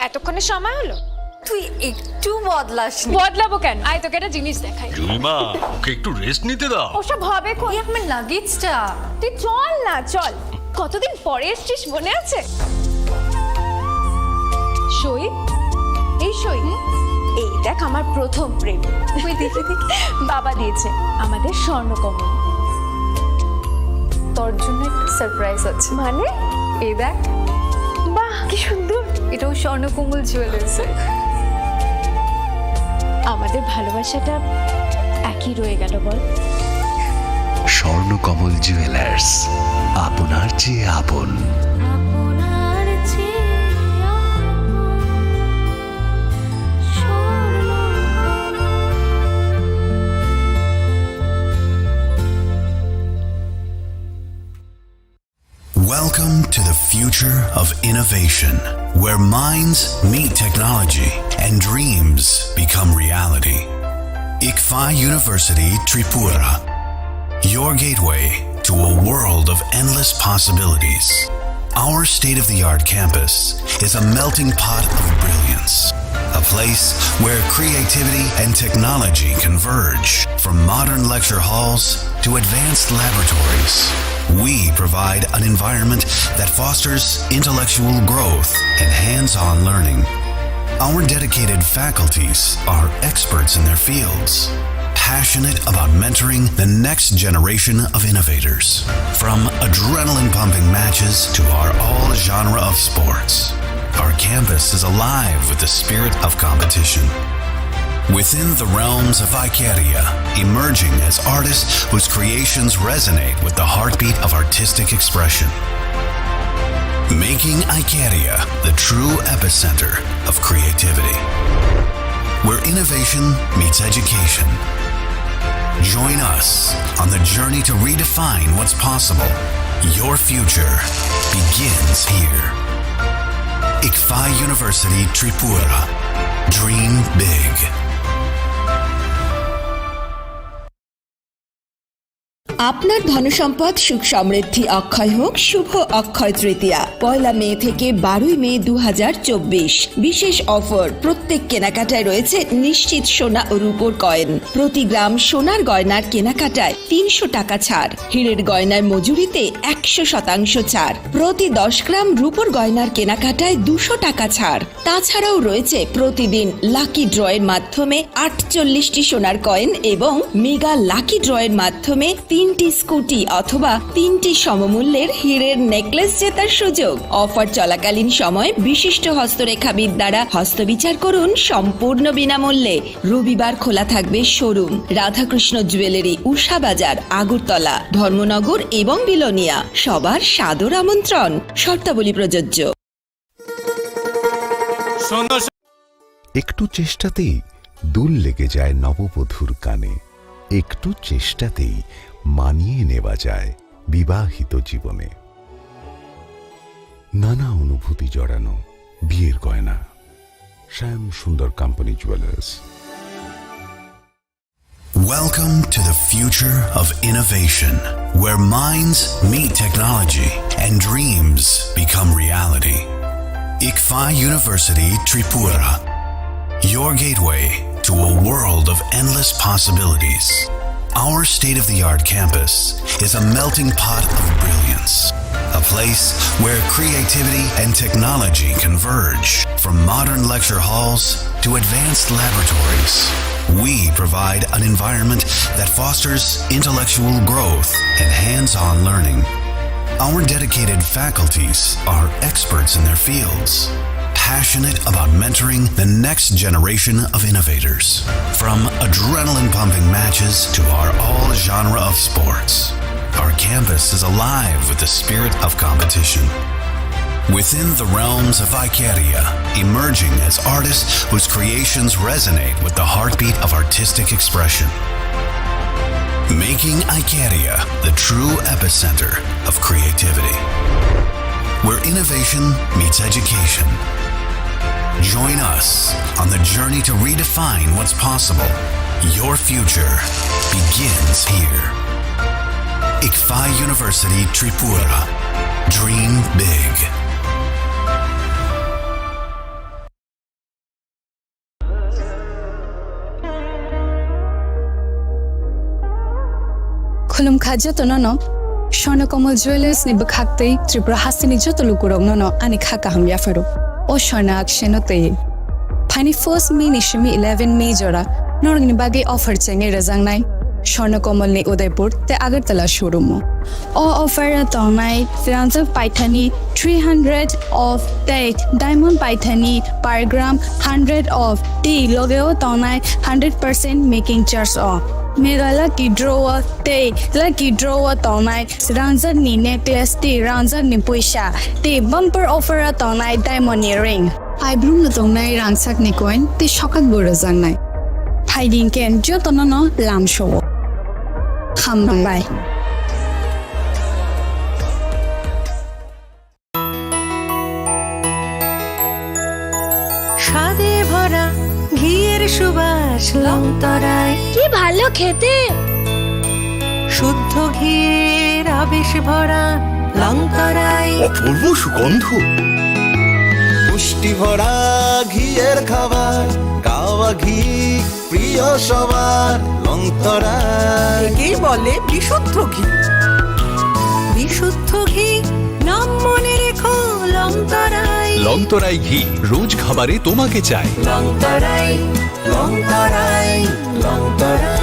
এতক্ষণে সময় হলো? তুই একটু বদলাস নি। বদলাবো কেন? আয় তোকে একটা জিনিস দেখাই। জুলিমা, ওকে একটু রেস্ট নিতে দাও। ওসব হবে কোন? এই আমার লাগেজটা। তুই চল না, চল। কতদিন পরে এসছিস, মনে আছে? সই, এই সই, এই দেখ আমার প্রথম প্রেম। তুই দেখে দেখে বাবা দিয়েছে, আমাদের স্বর্ণকমল। তোর জন্য একটা সারপ্রাইজ আছে। মানে? এই দেখ, বাহ কি সুন্দর। এটাও স্বর্ণকমল জুয়েলার্সের। আমাদের ভালোবাসাটা একই রয়ে গেল বল। স্বর্ণকমল জুয়েলার্স, আপনার চেয়ে আপন। Welcome to the future of innovation, where minds meet technology and dreams become reality. ICFA University Tripura, your gateway to a world of endless possibilities. Our state-of-the-art campus is a melting pot of brilliance, a place where creativity and technology converge. From modern lecture halls to advanced laboratories, we provide an environment that fosters intellectual growth and hands-on learning. Our dedicated faculties are experts in their fields, passionate about mentoring the next generation of innovators. From adrenaline-pumping matches to our all-genre of sports, our campus is alive with the spirit of competition. Within the realms of Icaria, emerging as artists whose creations resonate with the heartbeat of artistic expression. Making Icaria the true epicenter of creativity, where innovation meets education. Join us on the journey to redefine what's possible. Your future begins here. ICFA University Tripura. Dream big. আপনার ধনসম্পদ সুখ সমৃদ্ধি অক্ষয় হোক শুভ অক্ষয় তৃতীয়া 1 মে থেকে 12 মে 2024। বিশেষ offer, প্রত্যেক কেনাকাটায় রয়েছে নিশ্চিত সোনা ও রূপোর কয়েন। প্রতি গ্রাম সোনার গয়নার কেনাকাটায় 300 টাকা ছাড়। হীরের গয়নার মজুরিতে 100% ছাড়। প্রতি 10 গ্রাম রূপোর গয়নার কেনাকাটায় 200 টাকা ছাড়। তাছাড়াও রয়েছে প্রতিদিন লাকি ড্রয়ের মাধ্যমে 48টি সোনার কয়েন এবং মেগা লাকি ড্রয়ের মাধ্যমে 3টি স্কুটি অথবা 3টি সমমূল্যের হীরের নেকলেস জেতার সুযোগ। অফার চলাকালীন সময় বিশিষ্ট হস্তরেখাবিদ দ্বারা হস্তবিচার করুন সম্পূর্ণ বিনামূল্যে। রবিবার খোলা থাকবে শোরুম। রাধাকৃষ্ণ জুয়েলারি, উষা বাজার, আগরতলা, ধর্মনগর এবং বিলোনিয়া। সবার সাদর আমন্ত্রণ। শর্তাবলী প্রযোজ্য। একটু চেষ্টাতেই দুল লেগে যায় নববধূর কানে। একটু চেষ্টাতেই মানিয়ে নেওয়া যায় বিবাহিত জীবনে। নানা অনুভূতি জড়ানো বিয়ের গয়না। শ্যাম সুন্দর company jewellers. Welcome to the future of innovation, where minds meet technology and dreams become reality. ICFA University Tripura, your gateway to a world of endless possibilities. Our state-of-the-art campus is a melting pot of brilliance, a place where creativity and technology converge. From modern lecture halls to advanced laboratories, we provide an environment that fosters intellectual growth and hands-on learning. Our dedicated faculties are experts in their fields, passionate about mentoring the next generation of innovators. From adrenaline-pumping matches to our all-genre of sports, our campus is alive with the spirit of competition. Within the realms of Icaria, emerging as artists whose creations resonate with the heartbeat of artistic expression. Making Icaria the true epicenter of creativity, where innovation meets education. Join us on the journey to redefine what's possible. Your future begins here. ICFA University Tripura. Dream big. खुलुमखा जतन स्वर्णकमल jewellers नि बखाक्तै त्रिपुरा हासिनी जतलु कुरौ अनि खाका हम याफरो ओ स्वर्ण अक्षनते फाइनी first मे निशमी 11 मे जरा नरगनि बागे offer चेंगे रजांगनाय स्वर्णकमल नि उदयपुर ते अगरतला शोरूम ओ ऑफर तोनाय फ्रांस पाइथानी 300 ऑफ दैट डायमंड पाइथानी पर ग्राम 100 ऑफ टी लोगेओ तोनाय 100% मेकिंग चार्ज ऑफ मेरा लकी ड्रॉवर तोनाय रंजन नि नेकलेस टी रंजन नि पैसा टी बम्पर ऑफर तोनाय डायमंड इयरिंग आई ब्लूम तोनाय रांगसाक नि कॉइन ती शकत बोरो जांगनाय फाइडिंग केन जो तोनो लाम शो हम बाय স্বাদে ভরা ঘিয়ের সুবাস লংতরায় কি ভালো খেতে শুদ্ধ ঘিয়ের আবেশ ভরা লংতরায় অপূর্ব সুগন্ধ পুষ্টি ভরা ঘিয়ের খাবার গাওয়া ঘি প্রিয় সবার লংতরায় কি বলে বিশুদ্ধ ঘি বিশুদ্ধ ঘি নাম মনে রেখো লংতরায় লংতরাই ঘি রোজ খাবারে তোমাকে চাই লংতরায় লংতরায় লংতরায়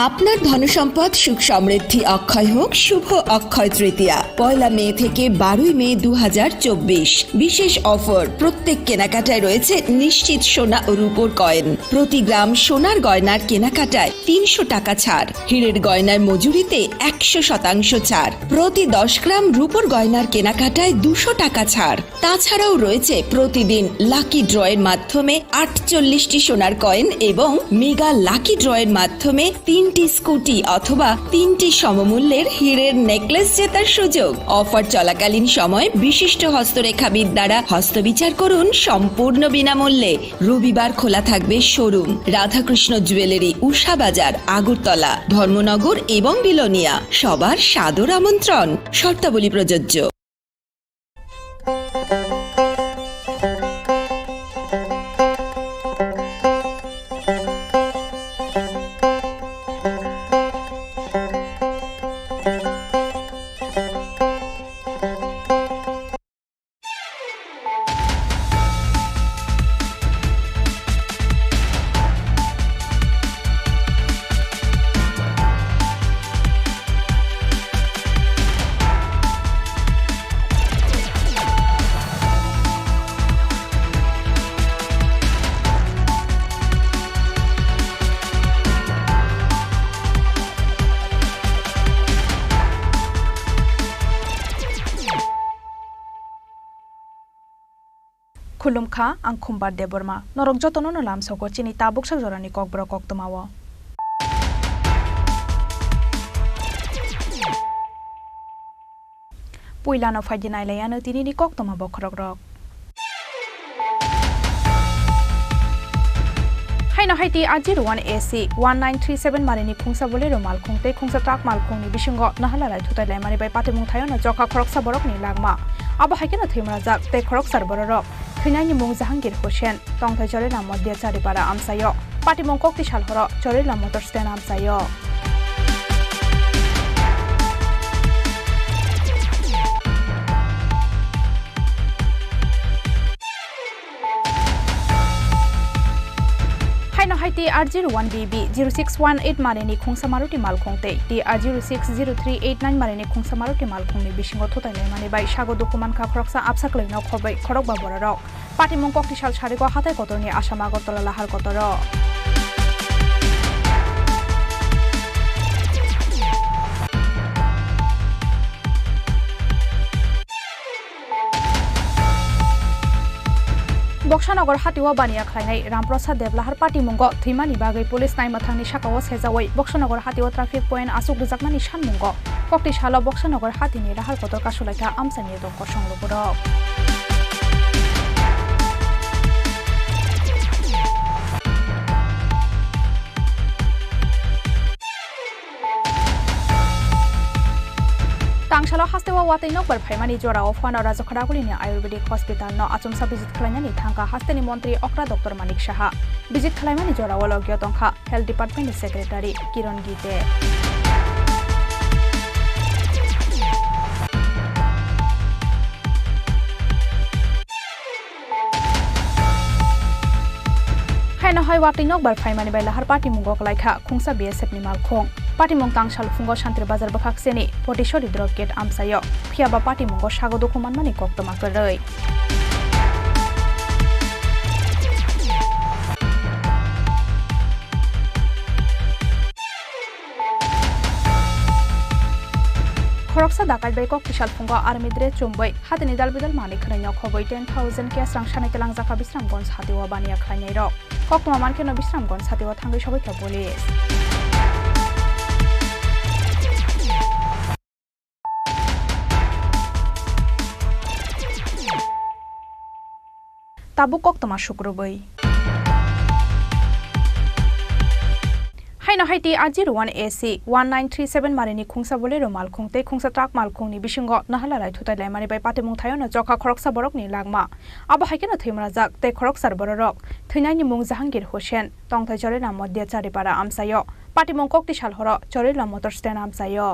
আপনার ধনসম্পদ সুখ সমৃদ্ধি অক্ষয় হোক শুভ অক্ষয় তৃতীয়া 1 মে থেকে 12 মে 2024 বিশেষ অফার প্রত্যেক কেনাকাটায় রয়েছে নিশ্চিত সোনা ও রূপোর কয়েন প্রতি গ্রাম সোনার গয়নার কেনাকাটায় 300 টাকা ছাড় হীরের গয়নার মজুরিতে 100% ছাড় প্রতি 10 গ্রাম রূপোর গয়নার কেনাকাটায় 200 টাকা ছাড় তাছাড়াও রয়েছে প্রতিদিন লাকি ড্রয়ের মাধ্যমে 48টি সোনার কয়েন এবং মেগা লাকি ড্রয়ের মাধ্যমে 3টি স্কুটি অথবা 3টি সমমূল্যের হীরের নেকলেস জেতার সুযোগ অফার চলাকালীন সময় বিশিষ্ট হস্তরেখাবিদ দ্বারা হস্তবিচার করুন সম্পূর্ণ বিনামূল্যে রবিবার খোলা থাকবে শোরুম রাধাকৃষ্ণ জুয়েলারি উষা বাজার আগরতলা ধর্মনগর এবং বিলোনিয়া সবার সাদর আমন্ত্রণ শর্তাবলী প্রযোজ্য खुलुमखा आं खुम्बार देबरमा नरक जतन लाम सको चिनी Tabuk sak jorani kokbro koktomawo puilano faidinai layano tinini koktoma bokrok rok haino haiti ajir 1 AC 1937 marini khungsa bole romal khungte khungsa trak mal khungni bisingo nahala rai thutai lai mani bai patemung thayona jokha khoroksa borok ni lagma abo haikena thimra jak te khoroksa borok Khinaini mung Jahangir Hussein tongthai Chorela Modya Charipara amsayo Patimong Kokti Shalhoro Chorela Motor Stand amsayo Haino Haiti R01 BB 0618 Marini Khungsa Maruti Malkhongte TR060389 Marini Khungsa Maruti Malkhongni Bishingo Thotai Mani bai Shago Dokuman Ka Khoroksa Apsak Leino Khobai Khorok ba Borarok Patimong Kokti Shal Shariko Hatai Kotorni Asama Agortala Lahar Kotoro Bokshanogor Hatiwa Bania Khlainai Ramprasad Devlahar Patimong Thimani Bagai Police Nai Mathangni Shakawa Sejawai Bokshanogor Hatiwa Traffic Point Asuk Rujakmani Shanmungo Kokti Shala Bokshanogor Hatini Rahal Kotor Kasulaika Amsani Dong Koshong Logorok Tangshalo hastewa watai nokbar phaimani jora ofano rajakharaguli ni Ayurvedic Hospital no achumsa visit khlainani thangka hasteni montri Okra Dr. Manik Shaha visit khlaimani jora walogyo tongkha Health Department Secretary Kiran Gite Haina hoi watai nokbar phaimani bai lahar party mungok laikha khungsa BSF ni malkhong Party mong tangshal fungo shantri bazar bakhak seni potishori drug gate amsayo phiaba party mongo sago dokuman mani koktoma koroi Khoroksa dakai bai kok tishal fungo army dre chumbai hatini dalbidal mani khrainyo khoboi 10,000 ke asrang shanai telang jaka bisramgons hatiwa bania khlainai rok koktoma mankeno bisramgons hatiwa thangai sabai ka police Tabukok toma shukrubai. Haino haiti ajir 1AC 1937 marini khungsa bolero malkhung te khungsa trak malkhung ni bisingo nahala rai thutai lai mani bai patimung thayo na jokha khoroksa borok ni lagma aba haikena thimra jak te khoroksar borok thunai ni mung Jahangir Hussain tongthai chorela modya charipara amsayo patimung kokti sal horo chorela motor stand amsayo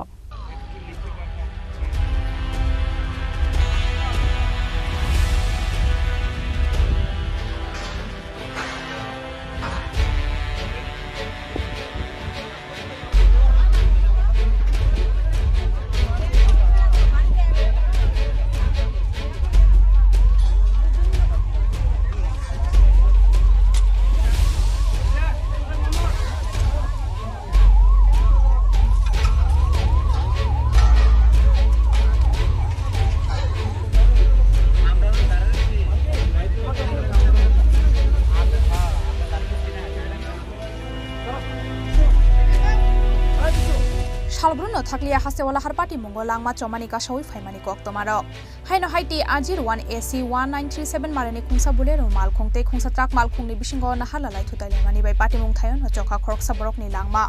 Salbruno thakliya hastewala har party mongo langma chomani ka sawi phaimani kok tomaro haino haiti ajir 1AC 1937 marani khungsa bolero malkhongte khungsa trak malkhongni bisingo nahala lai thutai lemani bai party mong thayon chokha khoroksa borok ni langma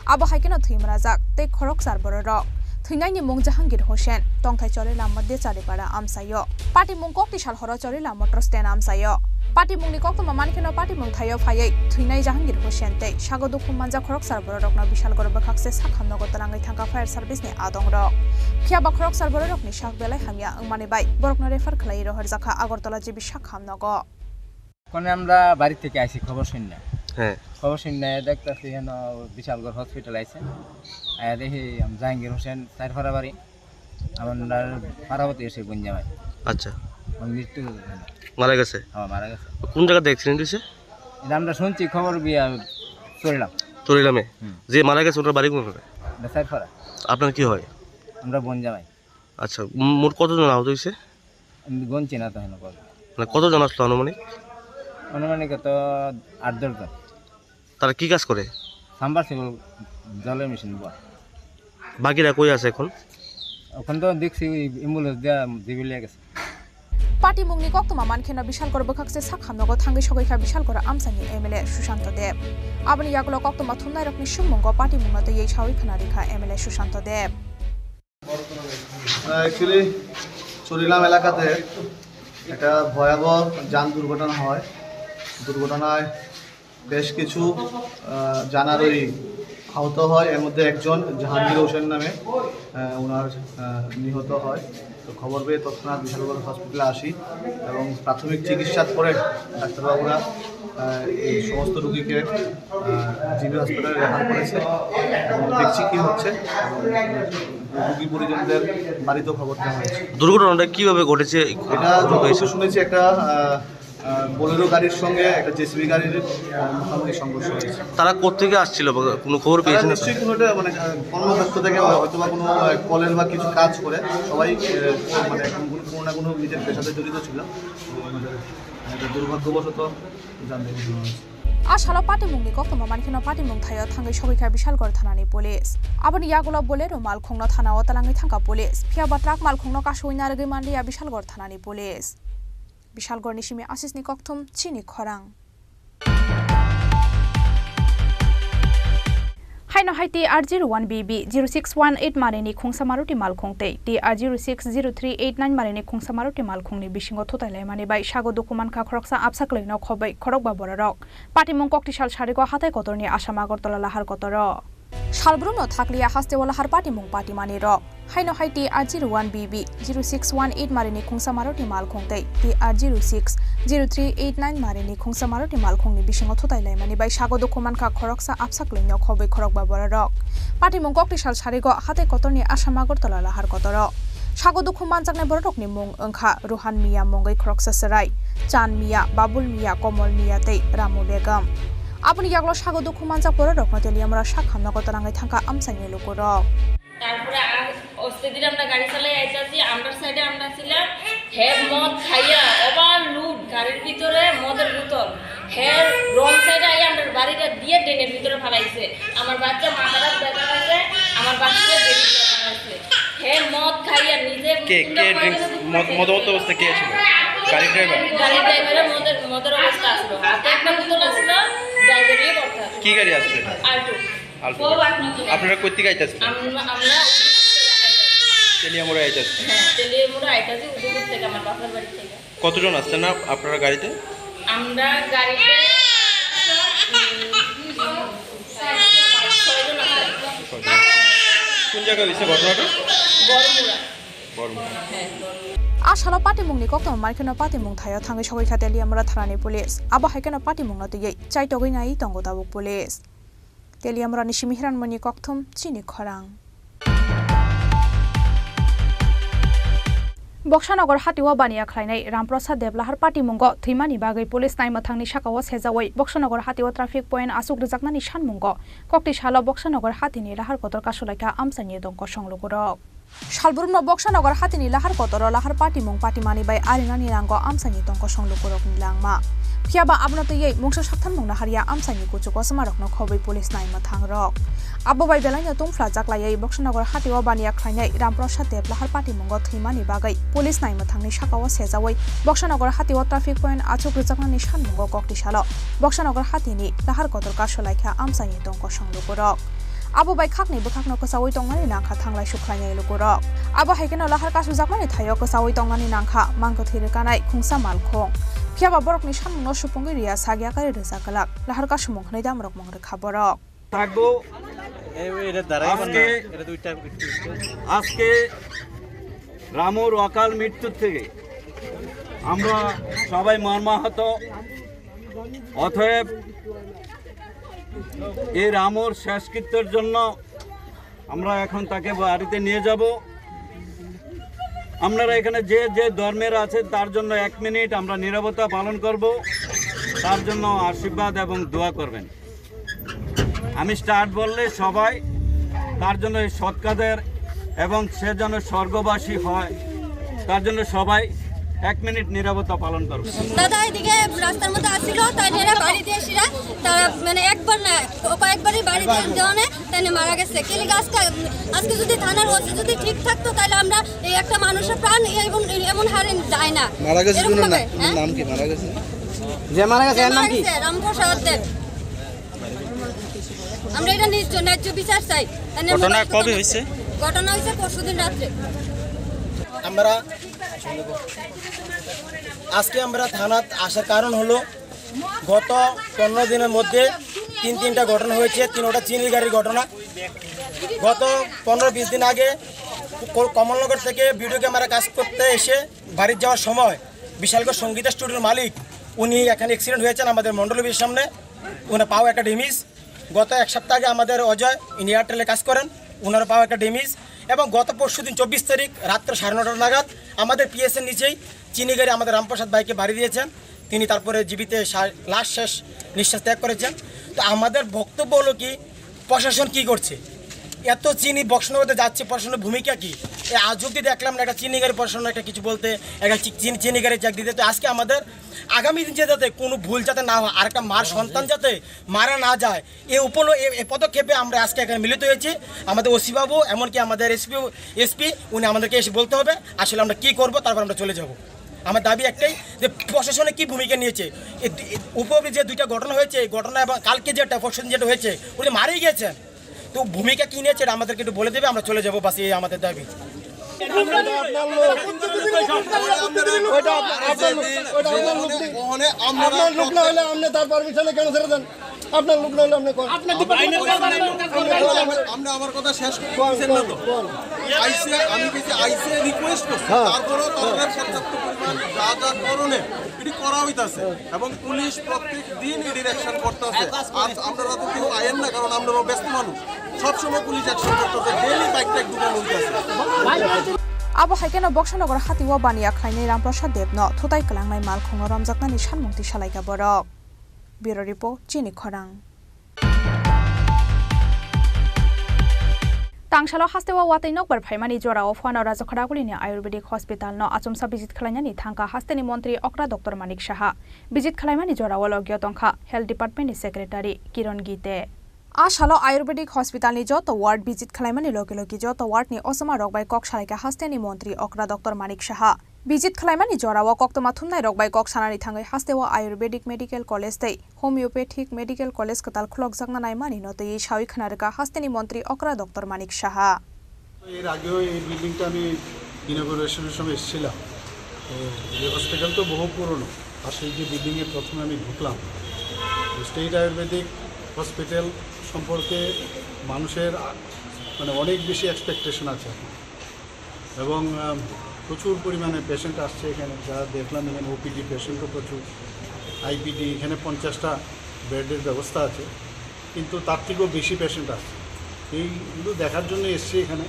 abo haikeno thimra jak te khoroksar borok thunai ni mong Jahangir Hussain tongthai chorela modde charipara amsayo party mong kokti sal horo chorela motor stand amsayo Party mungni koktoma mankeno party mung thayo phayai thunai Jahangir Hussain te sago dukhum manja khoroksar borok na bishal gor bakhakse sakhamno gotalangai thangka fire service ni adong rok phiaba khoroksar borok ni sak belai hamya angmani bai borok na refer khlai rohar jakha Agartala jibi sakhamno go কোনে আমরা বাড়ি থেকে আইছি খবর শুননা খবর শুননা দেখতাছি হেন Bishalgarh hospital আইছে আয়া দেখি জাহাঙ্গীর হোসেন চার ফারা বাড়ি আমরা ফারাবতী এসে গুঞ্জামাই আচ্ছা মৃত্যু মারা গেছে মারা গেছে কোন জায়গাতে অ্যাক্সিডেন্ট হয়েছে এটা আমরা শুনছি খবর বিয়া চরিলামে যে মারা গেছে ওনার বাড়ি কোন চার ফারা আপনার কি হয় আমরা গুঞ্জামাই আচ্ছা মোট কতজন আহত হয়েছে গুনছি না তো হেন মানে কতজন আসলো অনুমানিক তো 8-10 জন তারা কি কাজ করে সাবমার্সিবল জলের মেশিন বাকিরা কই আছে এখন তো দেখছি অ্যাম্বুলেন্স দেয়া দিবিলিয়া গেছে Party mungni koktoma mankeno bishal gor bakhakse sakhamno thangai sogaikha bishal gor amsani MLA Sushanto Deb abani yagulo koktoma thunai rokni summongo party mungno te ei sawi khana rekha MLA Sushanto Deb actually চরিলাম এলাকাতে একটা ভয়াবহ যান দুর্ঘটনা হয় দুর্ঘটনায় বেশ কিছু জানারই আহত হয় এর মধ্যে একজন জাহাঙ্গীর হোসেন নামে ওনার নিহত হয় তো খবর পেয়ে তৎক্ষণাৎ বিশালগড় হসপিটালে আসি এবং প্রাথমিক চিকিৎসার পরে ডাক্তারবাবুরা এই সমস্ত রোগীকে জিবি হসপিটালে রেফার করেছে এবং দেখছি কী হচ্ছে রোগী পরিজনদের বাড়িতেও খবর দেওয়া হয়েছে দুর্ঘটনাটা কীভাবে ঘটেছে এটা যতটুকু শুনেছি একটা বোলেরো গাড়ির সঙ্গে একটা জেসিবি গাড়ির মুখোমুখি সংঘর্ষ হয়েছে তারা কোথেকে আসছিল কোনো খবর পেয়েছেন নিশ্চয়ই কোনো একটা মানে কর্মক্ষেত্র থেকে হয়তো বা কোনো কলের বা কিছু কাজ করে সবাই মানে কোনো না কোনো নিজের পেশাতে জড়িত ছিল এটা দুর্ভাগ্যবশত জানতে হয়েছে Ashalo party mungni koktoma mankeno party mung thayo thangai sogaikha Bishalgor thanani police aboni yagulo bolero malkhongno thana o talangai thangka police phiaba trak malkhongno kasoina regi mandiya Bishalgor thanani police Bishalgor nishimi asisni kokthum chini khorang haino hai TR01BB 0618 mareni khungsa maruti malkhongte TR060389 mareni khungsa maruti malkhongni bisingo thotailai mani bai sago dokuman kha khoroksa absaklei no khobai khorokba borarok patimong koktisal sarigo hatai kotorni asama agortala lahar kotoro Shalbruno Thaklia Hastewala Harpati Mung Party Mani Rock. Haino Haiti R01BB 0618 Marini Kungsa Maruti Malkongte, TR060389 Marini Kungsa Maruti Malkongni Bishingo Totailai Mani by Shago Dokumanka Koroksa Absakling Yokobe Korokba Borok. Party Mungkok Shal Sharigo Hate Kotorni Ashamagortala Lahar Kotoro. Shago Dokuman Zakne Borok ni Mung Unka Ruhan Mia Mongai Kroksa Sarai, Chan Mia, Babul Mia, Komol Mia Te, Ramu Begam. আপনি ইয়াগলো স্বাগত খুমানজা পরে রকমতেলি আমরা শাখামনা কতরাঙ্গাই থাকা আমসাইনে লোকর তারপরে অস্তিদিন আমরা গাড়ি চালাই আইতাছি আমরা সাইডে আমরা ছিলাম হে মদ খাইয়া ওভারলোড গাড়ির ভিতরে মদের বোতল হে রং সাইডে আই আমরা বাড়িটা দিয়ে ড্রেনের ভিতরে ফেলাইছে আমার বাচ্চা মাথাটা ব্যথা পাইছে আমার বাচ্চা দেরি ফেলাইছে হে মদ খাইয়া নিজে কে ড্রিঙ্কস মদত অবস্থা কে ছিল গাড়ি ড্রাইভার মদের অবস্থা আসলো হাতে একটা বোতল আসলো ড্রাইভারই করতে কি গাড়ি আসলো আল্টো আপনারা কই থেকে আইতাছেন আমরা তেলিয়ামুড়া আইতাছেন হ্যাঁ তেলিয়ামুড়া আইতাছি উদয়পুর থেকে আমার বাবার বাড়ি থেকে কতজন আসছেন না আপনারা গাড়িতে আমরা গাড়িতে 6 জন কোন জায়গায় হইছে ঘটনাটা বড়মুড়া হ্যাঁ Ashala Patimung ni kokto markeno Patimung thayo thangai sogoi khateli amra tharani police aba haikeno Patimung na tuyei chai togoi nai tongo tabuk police teli amra ni simihran mani kokthum chini khorang Bokshanogor hatiwa bania khlainai Ramprasad Deblahar Patimungo thimani bagai police nai mathangni sakawa sejawai Bokshanogor hatiwa traffic point asuk rujaknani shanmungo kokti shala Bokshanogor hatini lahar kotor kasulaika amsani dongko songlogorok Shalburno Bokshanogor hatini lahar kotoro lahar Patimung Patimani bai arinani rango amsani tongko songlogorok nilangma Phiaba abnoto yei mungsa saktan mungna haria amsani kuchuko samarokno khobai police nai mathangrok Abo bai belaino tungfla jaklai Bokshanogor hatiwa bania khlainai Ramprasad Deblahar Patimungo thimani bagai police nai mathangni sakawa sejawai Bokshanogor hatiwa traffic point achuk rujaknani shanmungo kokti shalo Bokshanogor hatini lahar kotor kasulaika amsani tongko songlogorok Abo bai khakni bukhakno kasawai tongmani nangkha thanglai sukhlainai logorok abo haikeno lahar kasu jakmani thayo kasawai tongmani nangkha mangko thirikanai khungsa malkhong phiaba borokni samungno supungi ria sagya kare rejakalak lahar kasu monghnai damrok mongre khaborok থাকবো এটা দাঁড়াই এটা দুইটা আজকে রামুর অকাল মৃত্যুর থেকে আমরা সবাই মর্মাহত অতএব এই রামুর শেষকৃত্যের জন্য আমরা এখন তাকে বাড়িতে নিয়ে যাব আপনারা এখানে যে যে ধর্মের আছে তার জন্য 1 মিনিট আমরা নীরবতা পালন করব তার জন্য আশীর্বাদ এবং দোয়া করবেন আমি স্টার্ট বললে সবাই তার জন্য এই সৎকাদের এবং সে যেন স্বর্গবাসী হয় তার জন্য সবাই 1 মিনিট নীরবতা পালন করব দাদা এদিকে রাস্তার মধ্যে আসছিল তাই এরা বাড়ি দিয়ে এসেরা তারা মানে একবার না কয়েকবারই বাড়ি দিয়ে দেওয়ানে তাই মারা গেছে কেলি আজকে যদি থানার ওসি যদি ঠিক থাকতো তাহলে আমরা এই একটা মানুষের প্রাণ এবং এমন হারে যায় না মারা গেছে নাম কি মারা গেছে যে মারা গেছে এর নাম কি রামপ্রসাদ দেব আমরা এটা ন্যায্য বিচার চাই ঘটনা কবে হয়েছে ঘটনা হয়েছে পরশুদিন রাতে আমরা আজকে আমরা থানাত আসার কারণ হলো গত 15 দিনের মধ্যে তিনটা ঘটনা হয়েছে তিনটা চিনি গাড়ির ঘটনা গত 15-20 দিন আগে কমলনগর থেকে ভিডিও ক্যামেরা কাজ করতে এসে বাড়ি যাওয়ার সময় বিশালগড় সঙ্গীত স্টুডিওর মালিক উনি এখানে অ্যাক্সিডেন্ট হয়েছেন আমাদের মণ্ডলবীর সামনে উনার পাও একটা ড্যামেজ গত এক সপ্তাহ আগে আমাদের অজয় ইনি এয়ারটেলে কাজ করেন ওনার পাও একটা ড্যামেজ এবং গত পরশুদিন 24 তারিখ রাত্র 9:30 নাগাদ আমাদের পিএসের নিচেই চিনি গাড়ি আমাদের রামপ্রসাদ ভাইকে বাড়ি দিয়েছেন তিনি তারপরে জীবিত লাস্ট শেষ নিঃশ্বাস ত্যাগ করেছেন তো আমাদের বক্তব্য হলো কি প্রশাসন কি করছে এত চিনি বক্সনগরে যাচ্ছে প্রশাসনের ভূমিকা কি আজ অব্দি দেখলাম না একটা চিনি গাড়ি প্রশাসন একটা কিছু বলতে একটা চিনি গাড়ি চাক দিতে তো আজকে আমাদের আগামী দিন যাতে কোনো ভুল যাতে না হয় আর একটা মার সন্তান যাতে মারা না যায় এই পদক্ষেপে আমরা আজকে এখানে মিলিত হয়েছি আমাদের ওসি বাবু এমনকি আমাদের এসপি উনি আমাদেরকে এসে বলতে হবে আসলে আমরা কী করবো তারপর আমরা চলে যাব আমার দাবি একটাই যে প্রশাসনে কী ভূমিকা নিয়েছে উপরে যে দুইটা ঘটনা হয়েছে এই ঘটনা এবং কালকে যেটা পরশুদিন যেটা হয়েছে উনি মারেই গিয়েছেন তো তো ভূমিকা কী নিয়েছে এটা আমাদেরকে একটু বলে দেবে, আমরা চলে যাবো, বাস এই আমাদের দাবি। আপনার লোক না হলে আপনি তার পারমিশনে কেন ছেড়ে দেন? আপনার লোক না হলে আপনি আমরা আমার কথা শেষ করছেন না তো। আইসে আমি কিছু আইসে রিকোয়েস্ট করছি, তারপরেও তাদের পর্যাপ্ত পরিমাণ যা যা করণে এটি করা হইতাছে এবং পুলিশ প্রত্যেক দিন এটি অ্যাকশন করতেছে। আর আপনারা তো কেউ আয়েন না, কারণ আপনারা ব্যস্ত মানুষ, সবসময় পুলিশ অ্যাকশন করতেছে, ডেইলি বাইক টাইক দোকান হইতাছে। abo haikeno Bokshanagar hatiwa baniya khlainai Ramprasad Debno thutai kalangnai malkhung ramjaknani sanmungti salaika borok. Bureau Report Chini Khorang. Tangsalo hastewa watai nokbar phaimani jora ofano Rajakharagulini Ayurvedic Hospital no achumsa visit khlainani thangka hasteni Montri Okra Dr. Manik Shaha visit khlaimani jora walogyo tongkha Health Department ni Secretary Kiron Gite. Ashalo Ayurvedic Hospital ni joto ward visit khlaimani logi joto ward ni osama rokbai kok salaika hasteni Montri Okra Dr. Manik Shaha visit khlaimani jorawa koktoma thumnai rokbai kok sanani thangai hastewa Ayurvedic Medical College tei Homeopathic Medical College katal khulok jagna nai mani no tei shawi khanarka hasteni Montri Okra Dr. Manik Shaha এর আগেও এই বিল্ডিংটা আমি ইনগরেশনের সময় এসেছিলাম। তো এই hospital তো বহু পুরনো, আর সেই যে বিল্ডিংয়ে প্রথমে আমি ঢুকলাম, স্টেট আয়ুর্বেদিক হসপিটাল সম্পর্কে মানুষের মানে অনেক বেশি এক্সপেকটেশন আছে এবং প্রচুর পরিমাণে পেশেন্ট আসছে এখানে। যা দেখলাম এখানে ওপিডি পেশেন্টও প্রচুর, আইপিডি এখানে 50টা বেডের ব্যবস্থা আছে, কিন্তু তার থেকেও বেশি পেশেন্ট আসছে। এইগুলো দেখার জন্য এসছি এখানে।